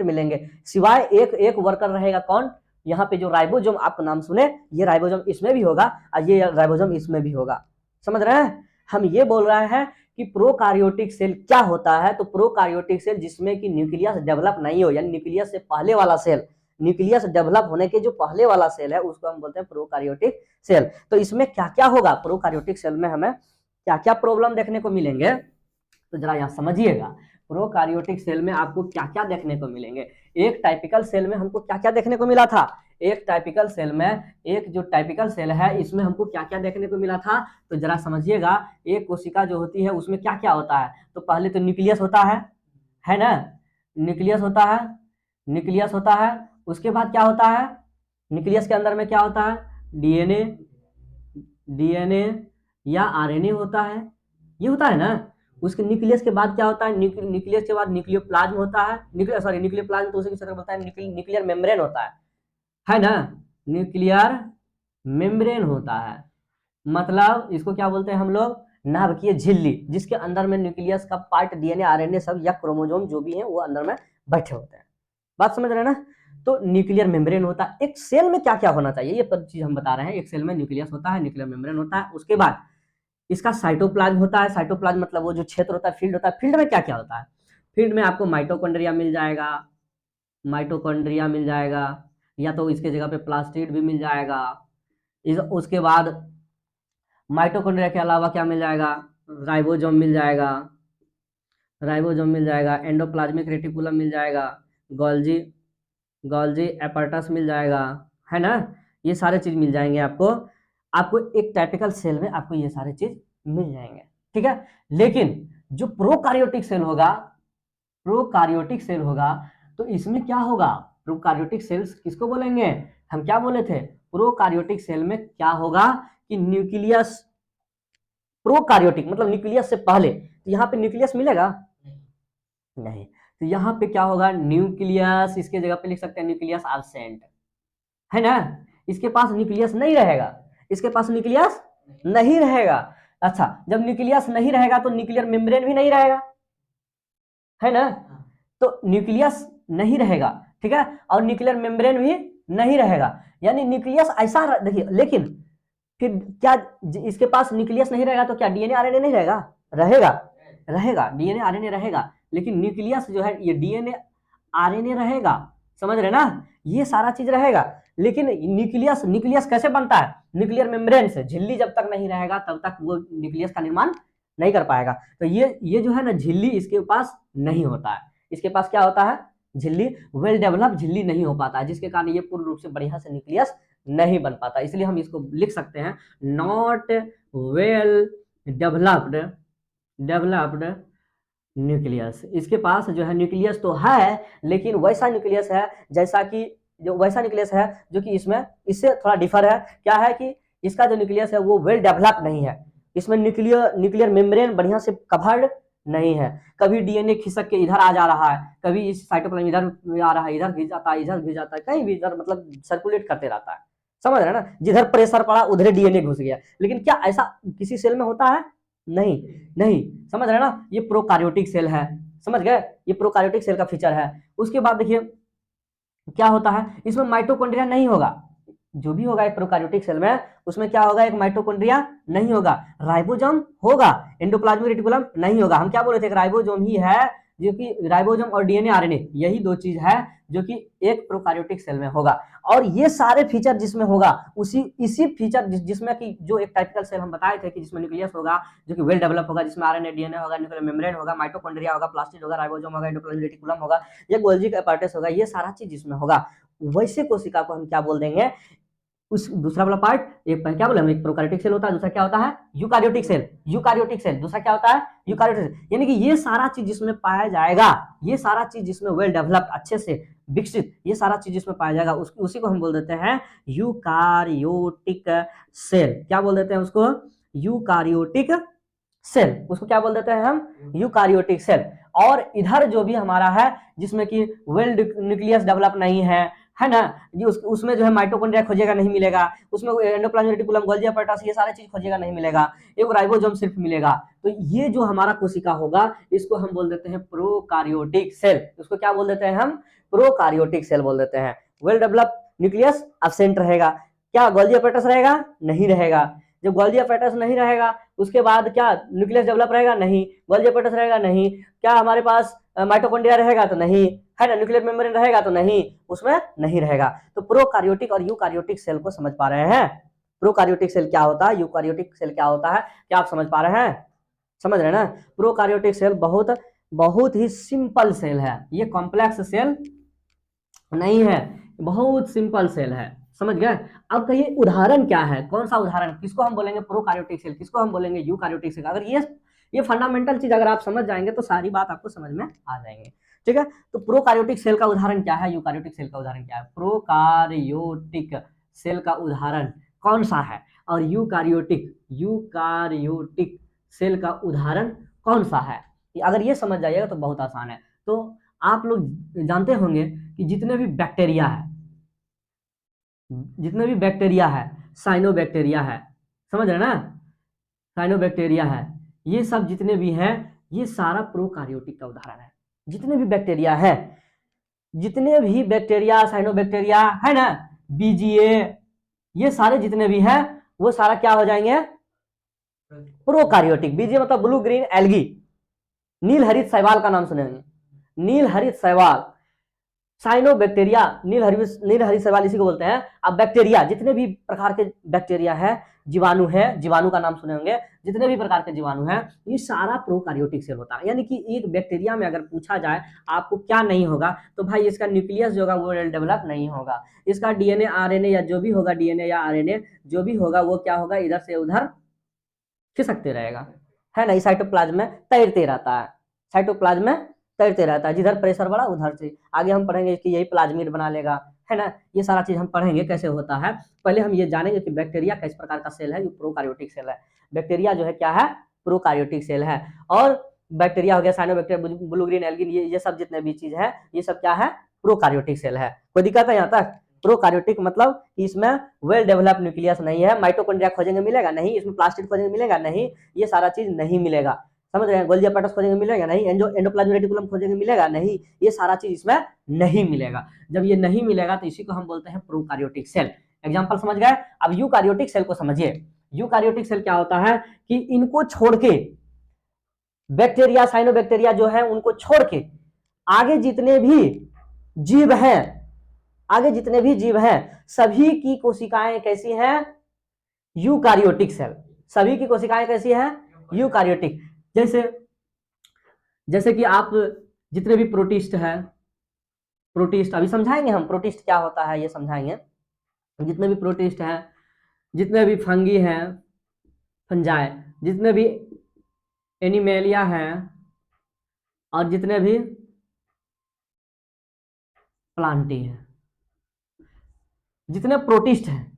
A: मिलेंगे, सिवाय एक वर्कर रहेगा, कौन, यहाँ पे जो राइबोसोम, आपका नाम सुने, ये राइबोसोम इसमें भी होगा और ये राइबोसोम इसमें भी होगा, समझ रहे हैं। हम ये बोल रहे हैं कि प्रोकार्योटिक सेल क्या होता है, तो प्रोकार्योटिक सेल जिसमें कि न्यूक्लियस डेवलप नहीं हो, यानी न्यूक्लियस से पहले वाला सेल, न्यूक्लियस डेवलप होने के जो पहले वाला सेल है, उसको हम बोलते हैं प्रोकार्योटिक सेल। तो इसमें क्या क्या होगा, प्रोकार्योटिक सेल में हमें क्या क्या प्रॉब्लम देखने को मिलेंगे, तो जरा यहाँ समझिएगा। प्रोकार्योटिक सेल में आपको क्या क्या देखने को मिलेंगे। एक टाइपिकल सेल में हमको क्या क्या देखने को मिला था, एक टाइपिकल सेल में, एक जो टाइपिकल सेल है इसमें हमको क्या क्या देखने को मिला था, तो जरा समझिएगा। एक कोशिका जो होती है उसमें क्या क्या होता है, तो पहले तो न्यूक्लियस होता है ना, न्यूक्लियस होता है। उसके बाद क्या होता है, न्यूक्लियस के अंदर में क्या होता है, डीएनए या आरएनए होता है, ये होता है ना। उसके न्यूक्लियस के बाद क्या होता है, न्यूक्लियस के बाद न्यूक्लियोप्लाज्म होता है, न्यूक्लियोप्लाज्म तो उसी की तरह बोलता है, न्यूक्लियर मेम्ब्रेन होता है ना, न्यूक्लियर मेम्ब्रेन होता है, मतलब इसको क्या बोलते हैं हम लोग, नाभिकीय झिल्ली, जिसके अंदर में न्यूक्लियस का पार्ट, डीएनए आरएनए सब या क्रोमोसोम जो भी है वो अंदर में बैठे होते हैं। बात समझ रहे हैं ना। तो न्यूक्लियर मेम्ब्रेन होता है। एक सेल में क्या क्या होना चाहिए ये चीज हम बता रहे हैं। एक सेल में न्यूक्लियस होता है, न्यूक्लियर मेम्ब्रेन होता है, उसके बाद इसका साइटोप्लाज्म होता है। साइटोप्लाज्म मतलब वो जो क्षेत्र होता है, फील्ड होता है। फील्ड में क्या क्या होता है? फील्ड में आपको माइटोकॉन्ड्रिया मिल जाएगा, माइटोकॉन्ड्रिया मिल जाएगा, या तो इसके जगह पे प्लास्टिड भी मिल जाएगा। उसके बाद माइटोकॉन्ड्रिया के अलावा क्या मिल जाएगा? राइबोसोम मिल जाएगा, राइबोसोम मिल जाएगा, एंडोप्लाज्मिक रेटिकुलम मिल जाएगा, गोल्जी गोल्जी एपर्टस मिल जाएगा, है ना। ये सारे चीज मिल जाएंगे आपको। आपको एक टाइपिकल सेल में आपको ये सारे चीज मिल जाएंगे, ठीक है। लेकिन जो प्रोकार्योटिक सेल होगा, प्रोकार्योटिक सेल होगा, तो इसमें क्या होगा? प्रोकार्योटिक सेल्स किसको बोलेंगे? हम क्या बोले थे? प्रोकार्योटिक सेल में क्या होगा कि न्यूक्लियस, प्रोकार्योटिक मतलब न्यूक्लियस से पहले, तो यहाँ पे न्यूक्लियस मिलेगा नहीं। तो यहाँ पे क्या होगा? न्यूक्लियस, इसके जगह पे लिख सकते हैं न्यूक्लियस एब्सेंट, है ना। इसके पास न्यूक्लियस नहीं रहेगा, इसके पास न्यूक्लियस नहीं रहेगा। अच्छा, जब न्यूक्लियस नहीं रहेगा तो न्यूक्लियर मेम्ब्रेन भी नहीं रहेगा, है ना। तो न्यूक्लियस नहीं रहेगा, ठीक है, और न्यूक्लियर मेम्ब्रेन भी नहीं रहेगा। यानी न्यूक्लियस ऐसा देखिए, लेकिन फिर क्या इसके पास न्यूक्लियस नहीं रहेगा तो क्या डीएनए आरएनए नहीं रहेगा? रहेगा, रहेगा, डीएनए आरएनए रहेगा। लेकिन न्यूक्लियस जो है ये डीएनए आरएनए रहेगा, समझ रहे ना, ये सारा चीज रहेगा। लेकिन न्यूक्लियस, न्यूक्लियस कैसे बनता है? न्यूक्लियर मेम्ब्रेन से। झिल्ली जब तक नहीं रहेगा तब तक वो न्यूक्लियस का निर्माण नहीं कर पाएगा। तो ये जो है ना झिल्ली इसके पास नहीं होता है। इसके पास क्या होता है? झिल्ली, वेल डेवलप झिल्ली नहीं हो पाता है, जिसके कारण ये पूर्ण रूप से बढ़िया से न्यूक्लियस नहीं बन पाता। इसलिए हम इसको लिख सकते हैं not well developed, developed nucleus. इसके पास जो है न्यूक्लियस तो है, लेकिन वैसा न्यूक्लियस है जैसा कि जो वैसा न्यूक्लियस है जो कि इसमें इससे थोड़ा डिफर है। क्या है कि इसका जो न्यूक्लियस है वो वेल डेवलप नहीं है। इसमें न्यूक्लियर मेम्ब्रेन बढ़िया से कवर्ड नहीं है। कभी डीएनए खिसक के इधर आ जा रहा है, कभी इस साइटोप्लाज्म इधर आ रहा है, इधर गिर जाता है, इधर गिर जाता है, कहीं भी इधर मतलब सर्कुलेट करते रहता है, समझ रहे हैं ना। जिधर प्रेशर पड़ा उधर डीएनए घुस गया। लेकिन क्या ऐसा किसी सेल में होता है? नहीं, नहीं, समझ रहे हैं ना। ये प्रोकार्योटिक सेल है, समझ गए, ये प्रोकार्योटिक सेल का फीचर है। उसके बाद देखिए क्या होता है, इसमें माइटोकॉन्ड्रिया नहीं होगा। जो भी होगा एक प्रोकार्योटिक सेल में, उसमें क्या होगा? एक माइटोकॉन्ड्रिया नहीं होगा, राइबोसोम होगा, एंडोप्लाज्मिक रेटिकुलम नहीं होगा। हम क्या बोले थे? राइबोसोम ही है, जो कि राइबोसोम और डीएनए आरएनए यही दो चीज है जो कि एक प्रोकार्योटिक सेल में होगा। और ये सारे फीचर जिसमें होगा इसी फीचर जिसमें कि जो एक टाइपिकल सेल हम बताए थे कि जिसमें न्यूक्लियस होगा जो कि वेल डेवलप होगा, जिसमें आरएनए डीएनए होगा, न्यूक्लियर मेम्ब्रेन होगा, माइटोकॉन्ड्रिया होगा, प्लास्टिड होगा, राइबोसोम होगा, एंडोप्लाज्मिक रेटिकुलम होगा, ये गोल्जी एपार्टस होगा, ये सारा चीज जिसमें होगा, वैसे कोशिका को हम क्या बोल देंगे? उस दूसरा वाला पार्ट, एक क्या बोले हम, एक प्रोकार्योटिक सेल होता है, दूसरा क्या होता है? Eukaryotic cell. यूकार्योटिक सेल दूसरा क्या होता है? Eukaryotic cell. यानी कि ये सारा चीज जिसमें पाया जाएगा, ये सारा चीज जिसमें वेल डेवलप्ड, अच्छे से विकसित, ये सारा चीज जिसमें पाया जाएगा उसी को हम बोल देते हैं यूकार्योटिक सेल। क्या बोल देते हैं उसको? Eukaryotic cell. उसको क्या बोल देते हैं हम? Eukaryotic cell. और इधर जो भी हमारा है जिसमें कि वेल न्यूक्लियस डेवलप नहीं है ना, ये उसमें जो है माइटोकॉन्ड्रिया खोजेगा नहीं मिलेगा, उसमें एंडोप्लाज्मिक रेटिकुलम, गोल्जी एपार्टस, ये सारे चीज खोजेगा नहीं मिलेगा, एक राइबोसोम सिर्फ मिलेगा। तो ये जो हमारा कोशिका होगा इसको हम बोल देते हैं प्रोकार्योटिक सेल। इसको क्या बोल देते हैं हम? प्रोकार्योटिक सेल बोल देते हैं। वेल डेवलप न्यूक्लियस एब्सेंट रहेगा। क्या गोल्जी एपार्टस रहेगा? नहीं रहेगा। जब गोल्जी एपार्टस नहीं रहेगा उसके बाद क्या न्यूक्लियस डेवलप रहेगा? नहीं। गोल्जी एपार्टस रहेगा? नहीं। क्या हमारे पास माइटोकॉन्ड्रिया रहेगा? तो नहीं, है ना। न्यूक्लियर मेम्ब्रेन रहेगा? तो नहीं, उसमें नहीं रहेगा। तो प्रोकार्योटिक और यूकार्योटिक सेल को समझ पा रहे हैं? प्रोकार्योटिक सेल क्या होता है, यूकार्योटिक सेल क्या होता है, क्या आप समझ पा रहे हैं? समझ रहे हैं ना। प्रोकार्योटिक सेल बहुत बहुत ही सिंपल सेल है, ये कॉम्प्लेक्स सेल नहीं है, बहुत सिंपल सेल है, समझ गए। अब कहिए उदाहरण क्या है, कौन सा उदाहरण, किसको हम बोलेंगे प्रोकार्योटिक सेल, किसको हम बोलेंगे यूकार्योटिक सेल। अगर ये फंडामेंटल चीज अगर आप समझ जाएंगे तो सारी बात आपको समझ में आ जाएंगे, ठीक है। तो प्रोकार्योटिक सेल का उदाहरण क्या है, यूकार्योटिक सेल का उदाहरण क्या है? प्रोकार्योटिक सेल का उदाहरण कौन सा है, और यूकार्योटिक सेल का उदाहरण कौन सा है? अगर ये समझ जाइएगा तो बहुत आसान है। तो आप लोग जानते होंगे कि जितने भी बैक्टीरिया है, साइनोबैक्टीरिया है, समझ रहे ना, साइनोबैक्टीरिया है, ये सब जितने भी हैं ये सारा प्रोकार्योटिक का उदाहरण है। जितने भी बैक्टीरिया है जितने भी बैक्टीरिया, साइनोबैक्टीरिया है ना, बीजीए, ये सारे जितने भी हैं वो सारा क्या हो जाएंगे, प्रोकार्योटिक। बीजीए मतलब ब्लू ग्रीन एल्गी, नील हरित शैवाल का नाम सुनेंगे, नील हरित शैवाल। साइनोबैक्टीरिया, नील हरित शैवाल इसी को बोलते हैं। अब बैक्टीरिया, जितने भी प्रकार के बैक्टीरिया है, जीवाणु है, जीवाणु का नाम सुने होंगे, जितने भी प्रकार के जीवाणु हैं, ये सारा प्रोकार्योटिक सेल होता है। यानी कि एक बैक्टीरिया में अगर पूछा जाए आपको क्या नहीं होगा, तो भाई इसका न्यूक्लियस जो होगा वो वेल डेवलप नहीं होगा, इसका डीएनए आरएनए या जो भी होगा, डीएनए या आरएनए जो भी होगा वो क्या होगा, इधर से उधर खिसकते रहेगा, है ना, साइटोप्लाज्म में तैरते रहता है, साइटोप्लाज्म में तैरते रहता है, जिधर प्रेशर बढ़ा उधर से। आगे हम पढ़ेंगे कि यही प्लाज्मिड बना लेगा, है ना, ये सारा चीज हम पढ़ेंगे कैसे होता है। पहले हम ये जानेंगे कि बैक्टीरिया किस प्रकार का सेल है, ये प्रोकार्योटिक सेल है। बैक्टीरिया जो है क्या है, प्रोकार्योटिक सेल है। और बैक्टीरिया हो गया, साइनोबैक्टीरिया, ब्लू ग्रीन एल्गिन, ये सब जितने भी चीज है ये सब क्या है, प्रोकार्योटिक सेल है। कोई दिक्कत है यहाँ तक? प्रोकार्योटिक मतलब इसमें वेल डेवलप न्यूक्लियस नहीं है, माइटोकॉन्ड्रिया खोजेंगे मिलेगा नहीं, इसमें प्लास्टिड खोजेंगे मिलेगा नहीं, ये सारा चीज नहीं मिलेगा, समझ रहे हैं। गोल्गी अपैरेटस खोजेंगे मिलेगा नहीं, एंडोप्लाज्मिक रेटिकुलम खोजेंगे मिलेगा नहीं, ये सारा चीज इसमें नहीं मिलेगा। जब ये नहीं मिलेगा तो इसी को हम बोलते हैं प्रोकार्योटिक सेल। एग्जांपल समझ गए? अब यूकार्योटिक सेल को समझिए। यूकार्योटिक सेल क्या होता है कि इनको छोड़ के, बैक्टीरिया, साइनोबैक्टीरिया जो है उनको छोड़ के आगे जितने भी जीव हैं, आगे जितने भी जीव हैं सभी की कोशिकाएं कैसी हैं, यूकार्योटिक सेल। सभी की कोशिकाएं कैसी हैं, यूकार्योटिक। जैसे कि आप जितने भी प्रोटिस्ट हैं, प्रोटिस्ट अभी समझाएंगे हम, प्रोटिस्ट क्या होता है ये समझाएंगे। जितने भी प्रोटिस्ट हैं, जितने भी फंगी हैं, फंजाई, जितने भी एनिमेलिया हैं, और जितने भी प्लांटी हैं, जितने प्रोटिस्ट हैं,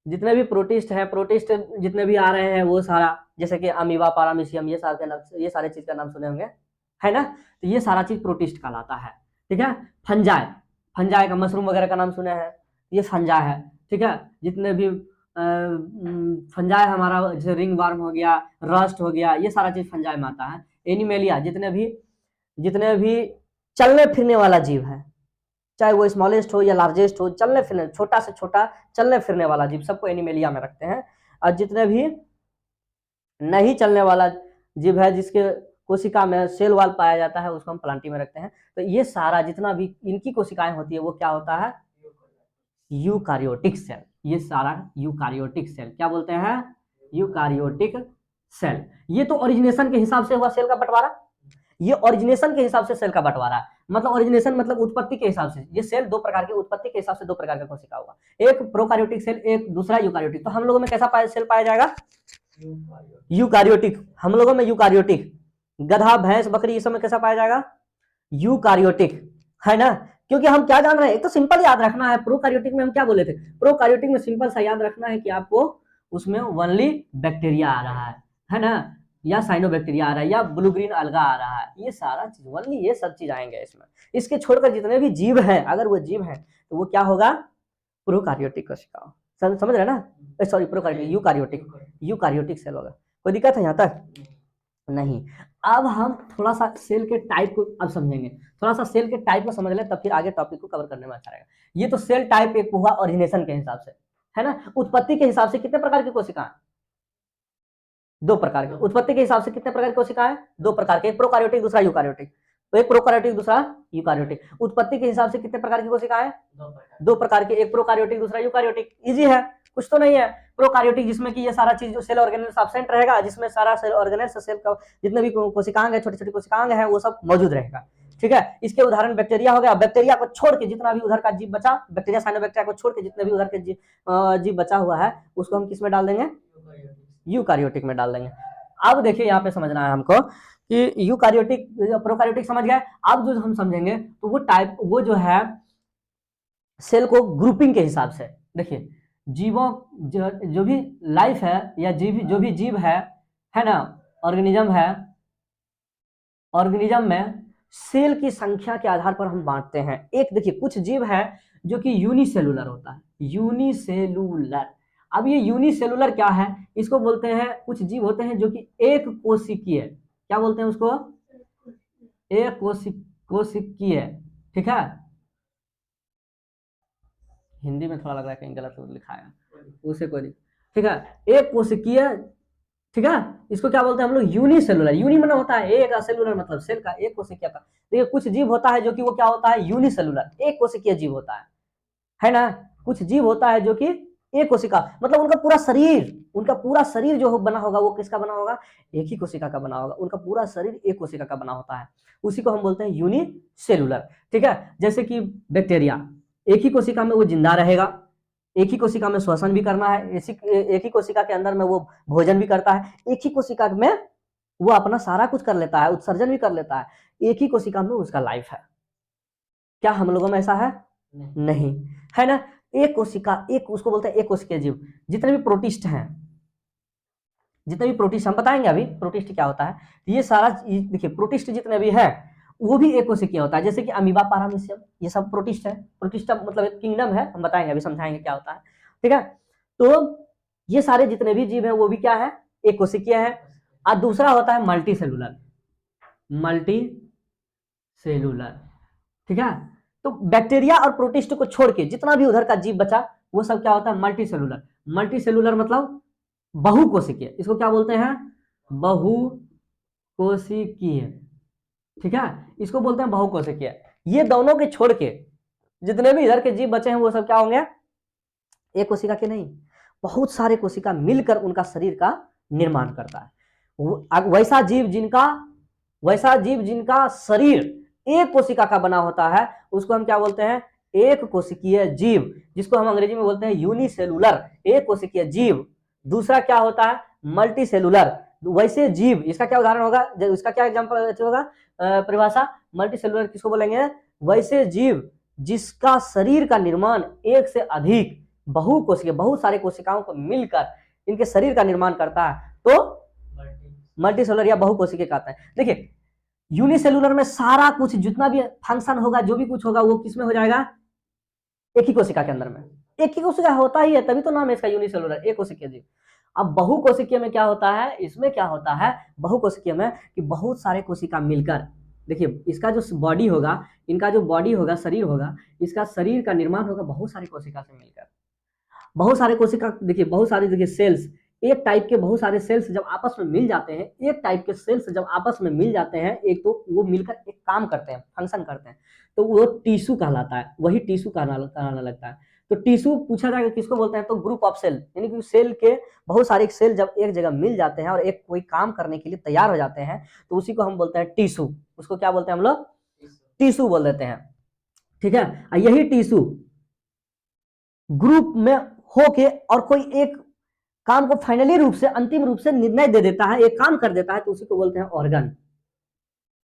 A: जितने भी प्रोटिस्ट हैं, प्रोटिस्ट जितने भी आ रहे हैं वो सारा, जैसे कि अमीबा, पारामीशियम, ये सारे चीज का नाम सुने होंगे, है ना, तो ये सारा चीज प्रोटिस्ट कहलाता है। ठीक है। फंजाई, फंजाई का मशरूम वगैरह का नाम सुने हैं, ये फंजाई है। ठीक है। जितने भी फंजाई हमारा, जैसे रिंग वार्म हो गया, रस्ट हो गया, ये सारा चीज फंजाई में आता है। एनिमेलिया, जितने भी चलने फिरने वाला जीव है, चाहे वो स्मॉलेस्ट हो या लार्जेस्ट हो, चलने फिरने, छोटा से छोटा चलने फिरने वाला जीव, सबको एनिमेलिया में रखते हैं। और जितने भी नहीं चलने वाला जीव है, जिसके कोशिका में सेल वाल पाया जाता है, उसको हम प्लांटी में रखते हैं। तो ये सारा जितना भी इनकी कोशिकाएं होती है वो क्या होता है, यूकार्योटिक सेल। ये सारा यूकार्योटिक सेल क्या बोलते हैं, यूकार्योटिक सेल। ये तो ओरिजिनेशन के हिसाब से हुआ सेल का बंटवारा, ये ओरिजिनेशन के हिसाब से सेल का बंटवारा है। मतलब ओरिजिनेशन मतलब उत्पत्ति के हिसाब से, ये सेल दो प्रकार के, उत्पत्ति के हिसाब से दो प्रकार का कोशिका हुआ, एक प्रोकार्योटिक सेल, एक दूसरा यूकार्योटिक। तो हम लोगों में कैसा सेल पाया जाएगा, यूकार्योटिक। हम लोगों में यूकार्योटिक, गधा, भैंस, बकरी, ये सब में कैसा पाया जाएगा, यूकार्योटिक, है ना। क्योंकि हम क्या जान रहे हैं, एक तो सिंपल याद रखना है, प्रोकार्योटिक में हम क्या बोले थे, प्रोकार्योटिक में सिंपल सा याद रखना है कि आपको उसमें ओनली बैक्टीरिया आ रहा है ना, या साइनोबैक्टीरिया आ रहा है, या ब्लू ग्रीन अलगा आ रहा है, ये सारा चीज ओनली ये सब चीज आएंगे इसमें। इसके छोड़कर जितने भी जीव हैं, अगर वो जीव हैं तो वो क्या होगा, प्रोकार्योटिक कोशिका। समझ रहे ना, sorry prokaryotic, eukaryotic, eukaryotic cell होगा। कोई दिक्कत है यहाँ तक? नहीं। अब हम थोड़ा सा सेल के टाइप को अब समझेंगे, थोड़ा सा सेल के टाइप को समझ लें, तब फिर आगे टॉपिक को कवर करने में अच्छा रहेगा। ये तो सेल टाइप एक हुआ ओरिजिनेशन के हिसाब से, है ना। उत्पत्ति के हिसाब से कितने प्रकार की कोशिकाएं, दो प्रकार के। उत्पत्ति के हिसाब से कितने प्रकार की कोशिकाएं, दो प्रकार के, एक प्रोकार्योटिक दूसरा यूकार्योटिक। तो एक प्रोकार्योटिक दूसरा यूकार्योटिक। उत्पत्ति के हिसाब से कितने प्रकार की कोशिकाएं, दो प्रकार के, एक प्रोकार्योटिक दूसरा यूकार्योटिक। इजी है, कुछ तो नहीं है। प्रोकार्योटिक जिसमें कि ये सारा चीज जो सेल ऑर्गेनेल्स एब्सेंट रहेगा, जिसमें सारा सेल ऑर्गेनेल्स, सेल का जितने भी कोशिकांग है, छोटी छोटी कोशिकांग है, वो सब मौजूद रहेगा। ठीक है। इसके उदाहरण बैक्टीरिया हो गया। बैक्टीरिया को छोड़ के जितना भी उधर का जीव बचा, बैक्टीरिया, साइनोबैक्टीरिया को छोड़ के जितने भी उधर के जीव बचा हुआ है, उसको हम किस में डाल देंगे, यूकार्योटिक में डाल देंगे। अब देखिए यहाँ पे समझना है हमको कि यूकार्योटिक, प्रोकार्योटिक समझ गए। अब जो हम समझेंगे तो वो टाइप, वो जो है सेल को ग्रुपिंग के हिसाब से, देखिए जीवों जो भी लाइफ है, या जो भी जीव है ना, ऑर्गेनिज्म है, ऑर्गेनिज्म में सेल की संख्या के आधार पर हम बांटते हैं। एक देखिए कुछ जीव है जो कि यूनिसेलुलर होता है, यूनिसेलुलर। अब ये यूनिसेलुलर क्या है, इसको बोलते हैं, कुछ जीव होते हैं जो कि एक कोशिकीय, क्या बोलते हैं उसको, एक कोशिकीय। ठीक है, हिंदी में थोड़ा लग रहा है कहीं गलत लिखा है, उसे कोई नहीं, ठीक है। एक कोशिकीय, ठीक है, इसको क्या बोलते हैं हम लोग, यूनिसेलुलर। यूनि मतलब होता है एक, सेलुलर मतलब सेल का, एक कोशिकीय का। देखिए कुछ जीव होता है जो कि वो क्या होता है, यूनिसेलुलर, एक कोशिकीय जीव होता है ना। कुछ जीव होता है जो कि एक कोशिका, मतलब उनका पूरा शरीर, उनका पूरा शरीर जो बना होगा वो किसका बना होगा, एक ही कोशिका का बना होगा, उनका पूरा शरीर एक कोशिका का बना होता है, उसी को हम बोलते हैं यूनिसेलुलर, ठीक है। जैसे कि बैक्टीरिया, एक ही कोशिका में वो जिंदा रहेगा, एक ही कोशिका में श्वसन भी करना है, एक ही कोशिका के अंदर में वो भोजन भी करता है, एक ही कोशिका में वो अपना सारा कुछ कर लेता है, उत्सर्जन भी कर लेता है, एक ही कोशिका में उसका लाइफ है। क्या हम लोगों में ऐसा है? नहीं है ना। एक कोशिका, एक उसको बोलते हैं एक कोशिकीय जीव। जितने भी प्रोटिस्ट हैं, जितने भी प्रोटिस्ट हम बताएंगे अभी प्रोटिस्ट क्या होता है, ये सारा देखिए प्रोटिस्ट जितने भी है वो भी एक कोशिकीय होता है। जैसे कि अमीबा, पारामीशियम, ये सब प्रोटिस्ट है। प्रोटिस्ट मतलब एक किंगडम है, हम बताएंगे अभी, समझाएंगे क्या होता है, ठीक है। तो ये सारे जितने भी जीव है वो भी क्या है, एक कोशिकीय है। और दूसरा होता है मल्टी सेलुलर, मल्टी सेलुलर, ठीक है। तो बैक्टीरिया और प्रोटिस्ट को छोड़ के जितना भी उधर का जीव बचा वो सब क्या होता है, मल्टी सेलुलर। मल्टी सेलुलर मतलब बहुकोशिकीय, इसको क्या बोलते हैं, बहुकोशिकीय, ठीक है, इसको बोलते हैं बहुकोशिकीय। ये दोनों के छोड़ के जितने भी इधर के जीव बचे हैं वो सब क्या होंगे, एक कोशिका के नहीं, बहुत सारे कोशिका मिलकर उनका शरीर का निर्माण करता है। वैसा जीव जिनका शरीर एक कोशिका का बना होता है उसको हम क्या बोलते हैं, एक कोशिकीय जीव, जिसको हम अंग्रेजी में बोलते हैं यूनिसेलुलर, एक कोशिकीय जीव। दूसरा क्या होता है, मल्टी सेलुलर। वैसे जीव, इसका क्या उदाहरण होगा, इसका क्या एग्जांपल होगा, परिभाषा, मल्टी सेलुलर किसको बोलेंगे, वैसे जीव जिसका शरीर का निर्माण एक से अधिक बहुकोशिकीय, बहुत सारे कोशिकाओं को मिलकर इनके शरीर का निर्माण करता है, तो मल्टी सेलुलर या बहुकोशिकीय कहता है। देखिए यूनिसेलुलर में सारा कुछ जितना भी फंक्शन होगा, जो भी कुछ होगा वो किसमें हो जाएगा, एक ही कोशिका के अंदर में, एक ही कोशिका होता ही है, तभी तो नाम है इसका यूनिसेलुलर, एक कोशिकीय जीव। अब बहुकोशिकीय में क्या होता है, इसमें क्या होता है बहुकोशिकीय में, कि बहुत सारे कोशिका मिलकर, देखिए इसका जो बॉडी होगा, इनका जो बॉडी होगा, शरीर होगा, इसका शरीर का निर्माण होगा बहुत सारी कोशिका से मिलकर। बहुत सारे कोशिका, देखिए बहुत सारे, देखिए सेल्स, एक टाइप के बहुत सारे सेल्स जब आपस में मिल जाते हैं, एक टाइप के सेल्स जब आपस में मिल जाते हैं, एक तो वो मिलकर एक काम करते हैं, फंक्शन करते हैं, तो वो टिश्यू कहलाता है, वही टिश्यू कहलाने लगता है। तो टिश्यू पूछा जाएगा किसको बोलते हैं, तो ग्रुप ऑफ सेल, यानी कि सेल के बहुत सारे सेल जब एक जगह मिल जाते हैं और एक कोई काम करने के लिए तैयार हो जाते हैं, तो उसी को हम बोलते हैं टिश्यू। उसको क्या बोलते हैं हम लोग, टिश्यू बोल देते हैं, ठीक है। यही टिश्यू ग्रुप में होके और कोई एक काम को फाइनली रूप से, अंतिम रूप से निर्णय दे देता है, एक काम कर देता है, तो उसी को बोलते हैं ऑर्गन,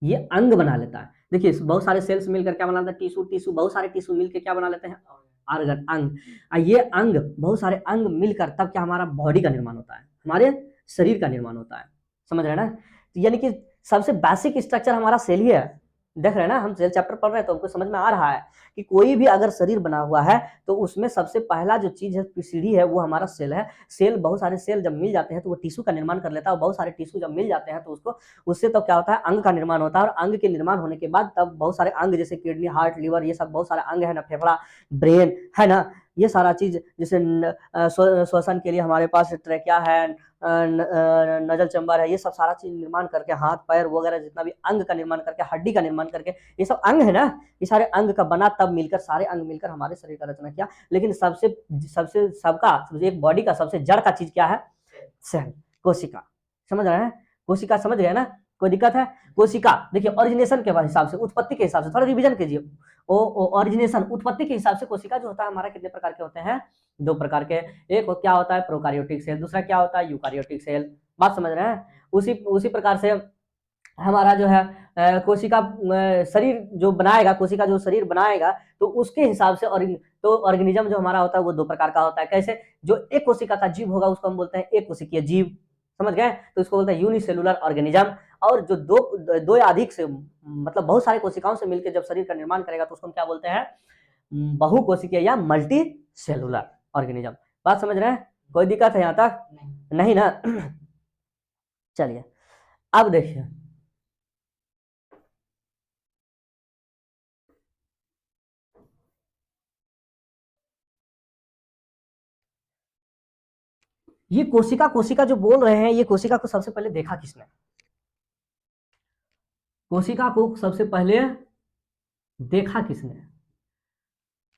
A: ये अंग बना लेता है। देखिए बहुत सारे सेल्स मिलकर क्या बना लेता है, टिश्यू, टिश्यू बहुत सारे टिश्यू मिलकर क्या बना लेते हैं, ऑर्गन, अंग। ये अंग, बहुत सारे अंग मिलकर तब क्या हमारा बॉडी का निर्माण होता है, हमारे शरीर का निर्माण होता है, समझ रहे हैं ना। तो यानी कि सबसे बेसिक स्ट्रक्चर हमारा सेल ही है। देख रहे हैं ना, हम सेल चैप्टर पढ़ रहे हैं तो हमको समझ में आ रहा है कि कोई भी अगर शरीर बना हुआ है तो उसमें सबसे पहला जो चीज है, सीढ़ी है, वो हमारा सेल है। सेल, बहुत सारे सेल जब मिल जाते हैं तो वो टिश्यू का निर्माण कर लेता है, और बहुत सारे टिश्यू जब मिल जाते हैं तो उसको, उससे तब क्या होता है, अंग का निर्माण होता है। और अंग के निर्माण होने के बाद तब बहुत सारे अंग, जैसे किडनी, हार्ट, लिवर, ये सब बहुत सारे अंग है ना, फेफड़ा, ब्रेन है ना, ये सारा चीज, जैसे श्वसन के लिए हमारे पास ट्रेकिया है, नजल चंबर है, ये सब सारा चीज निर्माण करके, हाथ पैर वगैरह जितना भी अंग का निर्माण करके, हड्डी का निर्माण करके, ये सब अंग है ना, ये सारे अंग का बना, तब मिलकर सारे अंग मिलकर हमारे शरीर का रचना किया। लेकिन सबसे सबसे सबका एक बॉडी का सबसे जड़ का चीज क्या है, सेल, कोशिका, समझ रहे हैं, कोशिका, समझ गए ना, कोई दिक्कत है। कोशिका देखिए ओरिजिनेशन के हिसाब से, उत्पत्ति के हिसाब से, थोड़ा रिवीजन कीजिए। ओरिजिनेशन, उत्पत्ति के हिसाब से कोशिका जो होता है हमारा कितने प्रकार के होते हैं, दो प्रकार के। एक क्या होता है, प्रोकार्योटिक सेल, दूसरा क्या होता है, यूकार्योटिक सेल। बात समझ रहे हैं। उसी प्रकार से हमारा जो है कोशिका शरीर जो बनाएगा, कोशिका जो शरीर बनाएगा, तो उसके हिसाब से तो ऑर्गेनिज्म जो हमारा होता है वो दो प्रकार का होता है। कैसे, जो एक कोशिका का जीव होगा उसको हम बोलते हैं एक कोशिकीय जीव, समझ गए, तो इसको बोलते हैं यूनिसेलुलर ऑर्गेनिज्म। और जो दो या अधिक से, मतलब बहुत सारे कोशिकाओं से मिलकर जब शरीर का निर्माण करेगा तो उसको हम क्या बोलते हैं, बहुकोशिकीय या मल्टी सेलुलर ऑर्गेनिज्म। बात समझ रहे हैं, कोई दिक्कत है यहाँ तक? नहीं ना। चलिए अब देखिए, ये कोशिका कोशिका जो बोल रहे हैं, ये कोशिका को सबसे पहले देखा किसने? कोशिका को सबसे पहले देखा किसने?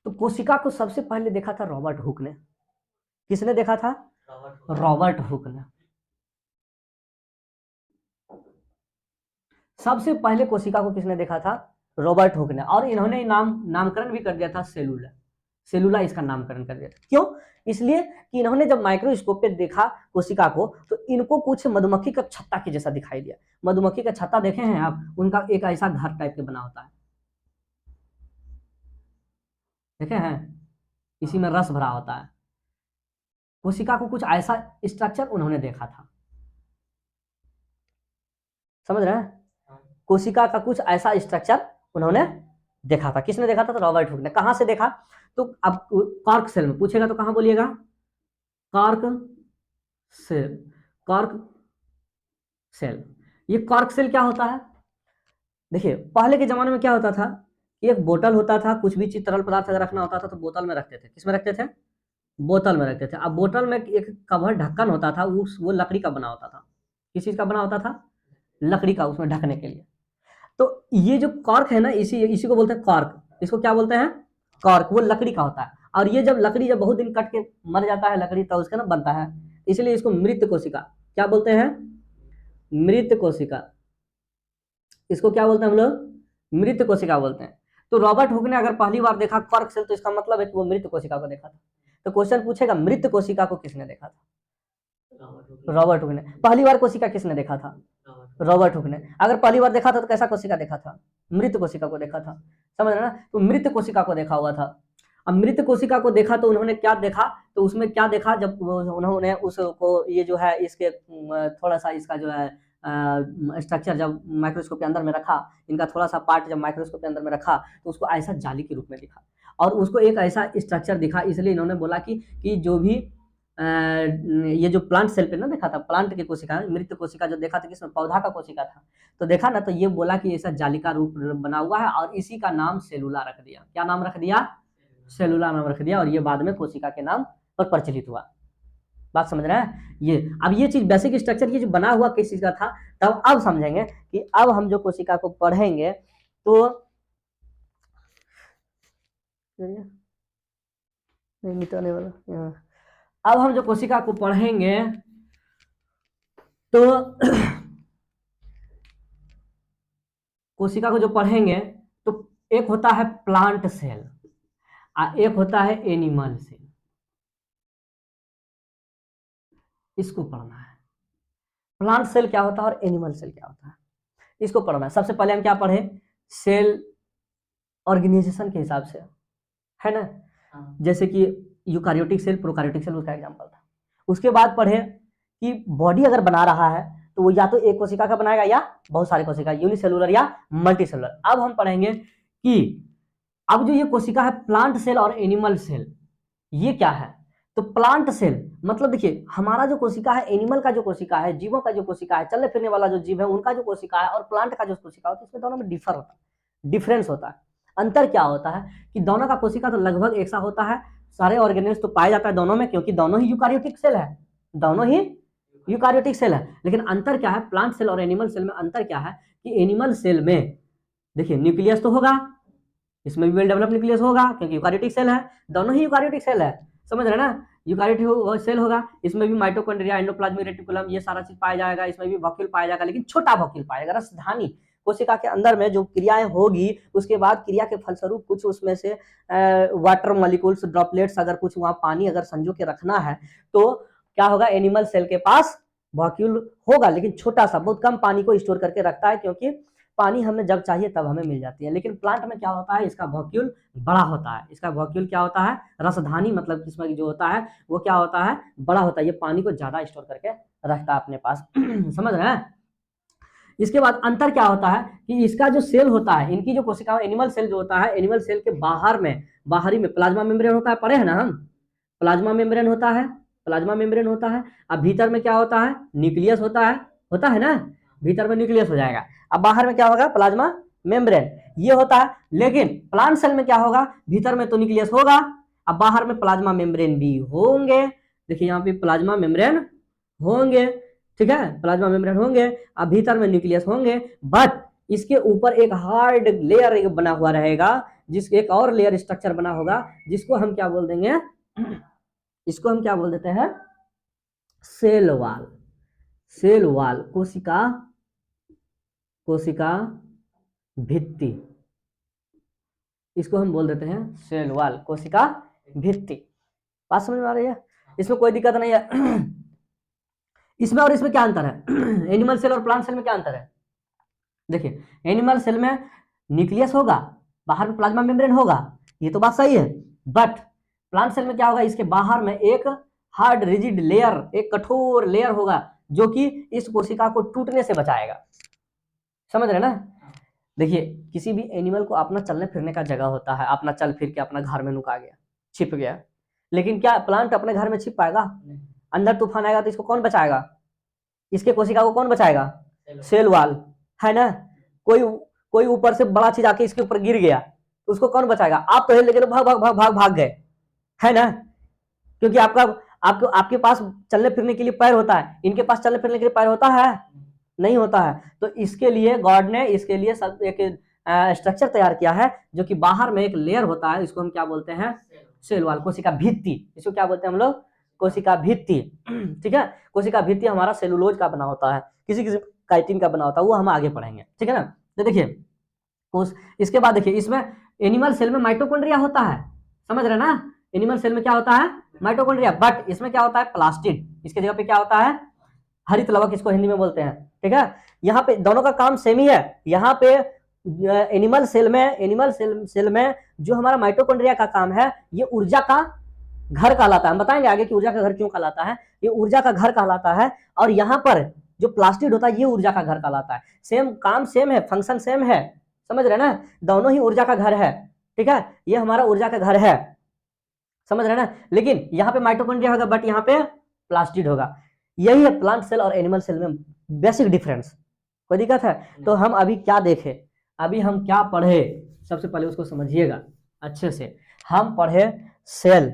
A: तो कोशिका को सबसे पहले देखा था रॉबर्ट हुक ने। किसने देखा था? रॉबर्ट हुक ने। सबसे पहले कोशिका को किसने देखा था? रॉबर्ट हुक ने। और इन्होंने नामकरण भी कर दिया था सेलुला। सेलुला इसका नामकरण कर दिया था। क्यों? इसलिए कि इन्होंने जब माइक्रोस्कोप पे देखा कोशिका को, तो इनको कुछ मधुमक्खी का छत्ता के जैसा दिखाई दिया। मधुमक्खी का छत्ता देखे हैं आप? उनका एक ऐसा घर टाइप के बना होता है, देखे हैं? इसी में रस भरा होता है। कोशिका को कुछ ऐसा स्ट्रक्चर उन्होंने देखा था, समझ रहे हैं? कोशिका का कुछ ऐसा स्ट्रक्चर उन्होंने देखा था। किसने देखा था? तो रॉबर्ट हुक ने। कहां से देखा? तो अब कॉर्क सेल में पूछेगा तो कहां बोलिएगा? Cork cell. Cork cell. ये कॉर्क सेल क्या होता है? देखिए, पहले के जमाने में क्या होता था? एक बोतल होता था, कुछ भी चीज तरल पदार्थ अगर रखना होता था तो बोतल में रखते थे। किसमें रखते थे? बोतल में रखते थे। अब बोतल में एक कवर ढक्कन होता था, वो लकड़ी का बना होता था। किस चीज का बना होता था? लकड़ी का, उसमें ढकने के लिए। तो ये जो कॉर्क है ना, इसी को बोलते हैं कॉर्क। इसको क्या बोलते हैं? कॉर्क। वो लकड़ी का होता है। और ये जब लकड़ी जब बहुत दिन कट के मर जाता है लकड़ी, तो उसका ना बनता है, इसलिए इसको मृत कोशिका क्या बोलते हैं? मृत कोशिका। इसको क्या बोलते हैं हम लोग? मृत कोशिका बोलते हैं। तो रॉबर्ट हुक ने अगर पहली बार देखा कॉर्क सेल, तो इसका मतलब है कि वो मृत कोशिका को देखा था। तो क्वेश्चन पूछेगा मृत कोशिका को किसने देखा था? रॉबर्ट हुक ने। पहली बार कोशिका किसने देखा था? रॉबर्ट हुक ने। अगर पहली बार देखा था तो कैसा कोशिका देखा था? मृत कोशिका को देखा था, समझ रहे ना? तो मृत कोशिका को देखा हुआ था। अब मृत कोशिका को देखा तो उन्होंने क्या देखा? तो उसमें क्या देखा? जब उन्होंने उसको, ये जो है इसके थोड़ा सा इसका जो है स्ट्रक्चर जब माइक्रोस्कोप के अंदर में रखा, इनका थोड़ा सा पार्ट जब माइक्रोस्कोप के अंदर में रखा, तो उसको ऐसा जाली के रूप में दिखा, और उसको एक ऐसा स्ट्रक्चर दिखा। इसलिए इन्होंने बोला कि जो भी ये जो प्लांट सेल पे ना देखा था, प्लांट की कोशिका, मृत कोशिका जो देखा था, किसमें? पौधा का कोशिका था। तो देखा ना, तो ये बोला कि ऐसा जाली का रूप बना हुआ है, और इसी का नाम सेलुला रख दिया। क्या नाम रख दिया? सेलुला नाम रख दिया। और ये बाद में कोशिका के नाम पर प्रचलित हुआ। बात समझ रहे हैं? ये अब ये चीज बेसिक स्ट्रक्चर ये जो बना हुआ किस चीज का था, तब अब समझेंगे कि अब हम जो कोशिका को पढ़ेंगे तो नहीं मिटाने वाला। अब हम जो कोशिका को पढ़ेंगे तो कोशिका को जो पढ़ेंगे तो एक होता है प्लांट सेल और एक होता है एनिमल सेल। इसको पढ़ना है। प्लांट सेल क्या होता है और एनिमल सेल क्या होता है, इसको पढ़ना है। सबसे पहले हम क्या पढ़े? सेल ऑर्गेनाइजेशन के हिसाब से, है ना? जैसे कि यूकारियोटिक सेल, प्रोकारियोटिक सेल, उसका एग्जांपल था। उसके बाद पढ़े कि बॉडी अगर बना रहा है तो वो या तो एक कोशिका का बनाएगा या बहुत सारे कोशिका, यूनिसेलुलर या मल्टीसेलुलर। अब हम पढ़ेंगे कि अब जो ये कोशिका है प्लांट सेल और एनिमल सेल, ये क्या है? तो प्लांट सेल मतलब देखिए, हमारा जो कोशिका है, एनिमल का जो कोशिका है, जीवों का जो कोशिका है, चलने फिरने वाला जो जीव है, उनका जो कोशिका है, और प्लांट का जो कोशिका होता है, इसमें दोनों में डिफरेंस होता है। अंतर क्या होता है कि दोनों का कोशिका तो लगभग एक सा होता है, सारे ऑर्गेनिल्स तो पाया जाता है दोनों में, क्योंकि दोनों ही यूकारियोटिक सेल है, दोनों ही यूकारियोटिक सेल है। लेकिन अंतर क्या है प्लांट सेल और एनिमल सेल में? अंतर क्या है कि एनिमल सेल में देखिए न्यूक्लियस तो होगा, इसमें भी वेल डेवलप न्यूक्लियस होगा, क्योंकि यूकारियोटिक सेल है, दोनों ही यूकारियोटिक सेल है, समझ रहे ना? यूकारियोटिक सेल होगा, इसमें भी माइटोकॉन्ड्रिया, एंडोप्लाज्मिक रेटिकुलम, ये सारा चीज पाया जाएगा, इसमें भी वॉक्यूल पाया जाएगा, लेकिन छोटा वॉक्यूल पाएगा, रसधानी। कोशिका के अंदर में जो क्रियाएं होगी, उसके बाद क्रिया के फलस्वरूप कुछ उसमें से वाटर मॉलिक्यूल्स, ड्रॉपलेट्स, अगर कुछ वहां पानी अगर संजो के रखना है तो क्या होगा? एनिमल सेल के पास वॉक्यूल होगा, लेकिन छोटा सा, बहुत कम पानी को स्टोर करके रखता है, क्योंकि पानी हमें जब चाहिए तब हमें मिल जाती है। लेकिन प्लांट में क्या होता है? इसका वॉक्यूल बड़ा होता है। इसका वॉक्यूल क्या होता है? रसधानी, मतलब इसमें जो होता है वो क्या होता है? बड़ा होता है। ये पानी को ज्यादा स्टोर करके रखता है अपने पास समझ रहे हैं? इसके बाद अंतर क्या होता है कि इसका जो सेल होता है, इनकी जो कोशिका, एनिमल सेल जो होता है, एनिमल सेल के बाहर में, बाहरी में प्लाज्मा मेम्ब्रेन होता है, पढ़े हैं ना हम? प्लाज्मा मेम्ब्रेन होता है, प्लाज्मा मेम्ब्रेन होता है। अब भीतर में क्या होता है? न्यूक्लियस होता है ना? भीतर में न्यूक्लियस हो जाएगा। अब बाहर में क्या होगा? प्लाज्मा मेम्ब्रेन, ये होता है। लेकिन प्लांट सेल में क्या होगा? भीतर में तो न्यूक्लियस होगा, अब बाहर में प्लाज्मा मेम्ब्रेन भी होंगे, देखिए यहाँ पे प्लाज्मा मेम्ब्रेन होंगे, ठीक है, प्लाज्मा मेम्ब्रेन होंगे, अब भीतर में न्यूक्लियस होंगे, बट इसके ऊपर एक हार्ड लेयर बना हुआ रहेगा, जिस एक और लेयर स्ट्रक्चर बना होगा, जिसको हम क्या बोल देंगे, इसको हम क्या बोल देते हैं, सेल वॉल। सेल वॉल, कोशिका, कोशिका भित्ति, इसको हम बोल देते हैं सेल वॉल, कोशिका भित्ति। बात समझ में आ रही है? इसमें कोई दिक्कत नहीं है। इसमें और इसमें क्या अंतर है? एनिमल सेल और प्लांट सेल में क्या अंतर है? देखिए, एनिमल सेल में न्यूक्लियस होगा, बाहर में प्लाज्मा मेम्ब्रेन होगा, ये तो बात सही है, बट प्लांट सेल में क्या होगा, इसके बाहर में एक हार्ड रिजिड लेयर, एक कठोर लेयर होगा, जो कि इस कोशिका को टूटने से बचाएगा। समझ रहे ना? देखिए, किसी भी एनिमल को अपना चलने फिरने का जगह होता है, अपना चल फिर के अपना घर में नुका गया, छिप गया, लेकिन क्या प्लांट अपने घर में छिप पाएगा? अंदर तूफान आएगा तो इसको कौन बचाएगा? इसके कोशिका को कौन बचाएगा? सेल वॉल, है ना? कोई ऊपर से बड़ा चीज आके इसके ऊपर गिर गया तो उसको कौन बचाएगा? आप तो लेके भाग भाग भाग भाग भाग गए, है ना? क्योंकि आपके पास चलने फिरने के लिए पैर होता है, इनके पास चलने फिरने के लिए पैर होता है? नहीं होता है। तो इसके लिए गॉड ने इसके लिए सब एक स्ट्रक्चर तैयार किया है, जो कि बाहर में एक लेयर होता है, इसको हम क्या बोलते हैं? सेल वॉल, कोशिका भित्ति। इसको क्या बोलते हैं हम लोग? कोशिका भित्ति। ठीक है, कोशिका भित्ति हमारा सेलुलोज का बना होता है, किसी किसी काइटिन का बना होता है, वो हम आगे पढ़ेंगे, ठीक है ना? तो देखिए, इसके बाद देखिए, इसमें एनिमल सेल में माइटोकॉन्ड्रिया होता है, समझ रहे ना? एनिमल सेल में क्या होता है? माइटोकॉन्ड्रिया, बट इसमें क्या होता है? प्लास्टिड। इसके जगह पे क्या होता है? हरित लवक, इसको हिंदी में बोलते हैं, ठीक है? यहाँ पे दोनों का काम सेम ही है। यहाँ पे एनिमल सेल में जो हमारा माइटोकॉन्ड्रिया का काम है, ये ऊर्जा का घर कहलाता है। हम बताएंगे आगे कि ऊर्जा का घर क्यों कहलाता है। ये ऊर्जा का घर कहलाता है, और यहाँ पर जो प्लास्टिड होता है, ये ऊर्जा का घर कहलाता है। सेम काम सेम है, फंक्शन सेम है, समझ रहे ना? दोनों ही ऊर्जा का घर है, ठीक है? ये हमारा ऊर्जा का घर है, समझ रहे ना? लेकिन यहाँ पे माइटोकॉन्ड्रिया होगा, बट यहाँ पे प्लास्टिड होगा। यही है प्लांट सेल और एनिमल सेल में बेसिक डिफरेंस। कोई दिक्कत है? तो हम अभी क्या देखें, अभी हम क्या पढ़े, सबसे पहले उसको समझिएगा अच्छे से। हम पढ़े सेल,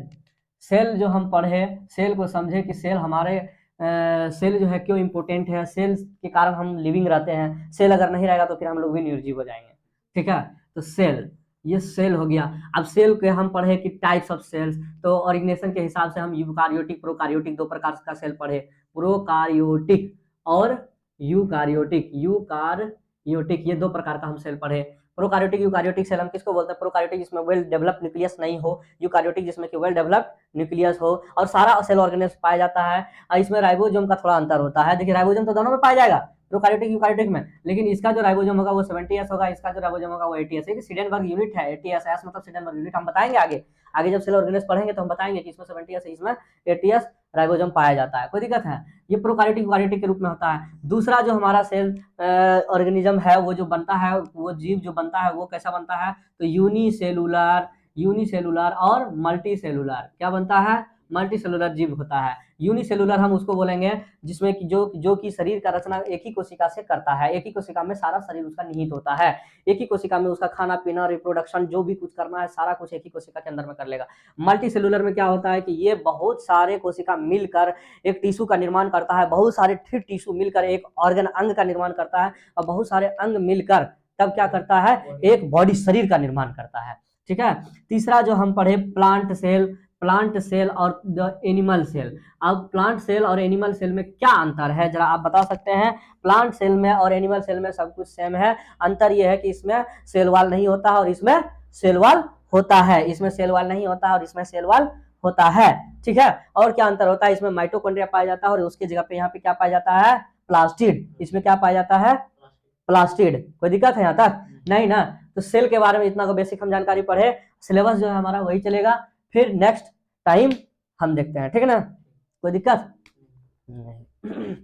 A: सेल जो हम पढ़े, सेल को समझे कि सेल हमारे सेल जो है क्यों इंपॉर्टेंट है, सेल के कारण हम लिविंग रहते हैं। सेल अगर नहीं रहेगा तो फिर हम लोग भी निर्जीव हो जाएंगे, ठीक है? तो सेल, ये सेल हो गया। अब सेल के हम पढ़े कि टाइप्स ऑफ सेल्स, तो ऑर्गेनाइजेशन के हिसाब से हम यूकारियोटिक, प्रोकारियोटिक, दो प्रकार का सेल पढ़े, प्रोकारियोटिक और यूकारियोटिक। यूकारियोटिक, ये दो प्रकार का हम सेल पढ़े। प्रोकारियोटिक, यूकारियोटिक सेल हम किसको बोलते हैं? प्रोकारियोटिक जिसमें वेल डेवलप्ड न्यूक्लियस नहीं हो, यूकारियोटिक जिसमें कि वेल डेवलप्ड न्यूक्लियस हो, और सारा सेल ऑर्गेनेल्स पाया जाता है। और इसमें राइबोसोम का थोड़ा अंतर होता है। देखिए, राइबोसोम तो दोनों में पाया जाएगा, प्रोकारियोटिक यूकारियोटिक में, लेकिन इसका जो राइबोसोम होगा वो 70S होगा, इसका जो राइबोसोम होगा वो 80S है। सीडेनबर्ग यूनिट है 80S, एस मतलब सीडेनबर्ग यूनिट। हम बताएंगे आगे जब सेल ऑर्गेनेल्स पढ़ेंगे तो हम बताएंगे कि इसमें 70S है, इसमें 80S राइबोसोम पाया जाता है। कोई दिक्कत है? ये प्रोकारियोटिक यूकारियोटिक के रूप में होता है। दूसरा जो हमारा सेल ऑर्गेनिज्म है, वो जो बनता है, वो जीव जो बनता है, वो कैसा बनता है? तो यूनिसेलुलर और मल्टी सेलुलर। क्या बनता है? मल्टी सेलुलर जीव होता है। यूनिसेलुलर हम उसको बोलेंगे जिसमें कि जो कि शरीर का रचना एक ही कोशिका से करता है, एक ही कोशिका में सारा शरीर उसका निहित होता है, एक ही कोशिका में उसका खाना पीना, रिप्रोडक्शन, जो भी कुछ करना है सारा कुछ एक ही कोशिका के अंदर में कर लेगा। मल्टी सेलुलर में क्या होता है कि ये बहुत सारे कोशिका मिलकर एक टिश्यू का निर्माण करता है, बहुत सारे टिश्यू मिलकर एक ऑर्गन, अंग का निर्माण करता है, और बहुत सारे अंग मिलकर तब क्या करता है? एक बॉडी, शरीर का निर्माण करता है, ठीक है? तीसरा जो हम पढ़े प्लांट सेल और एनिमल सेल। अब प्लांट सेल और एनिमल सेल में क्या अंतर है, जरा आप बता सकते हैं? प्लांट सेल में और एनिमल सेल में सब कुछ सेम है, अंतर यह है कि इसमें सेल वॉल नहीं होता है और इसमें सेल वॉल होता है। इसमें सेल वॉल नहीं होता है और इसमें सेल वॉल होता है, ठीक है? और क्या अंतर होता है? इसमें माइटोकॉन्ड्रिया पाया जाता है और उसकी जगह पे यहाँ पे क्या पाया जाता है? प्लास्टिड। इसमें क्या पाया जाता है? प्लास्टिड। कोई दिक्कत है यहाँ तक? नहीं ना? तो सेल के बारे में इतना को बेसिक हम जानकारी पढ़े, सिलेबस जो है हमारा वही चलेगा, फिर नेक्स्ट टाइम हम देखते हैं, ठीक है ना? कोई दिक्कत नहीं।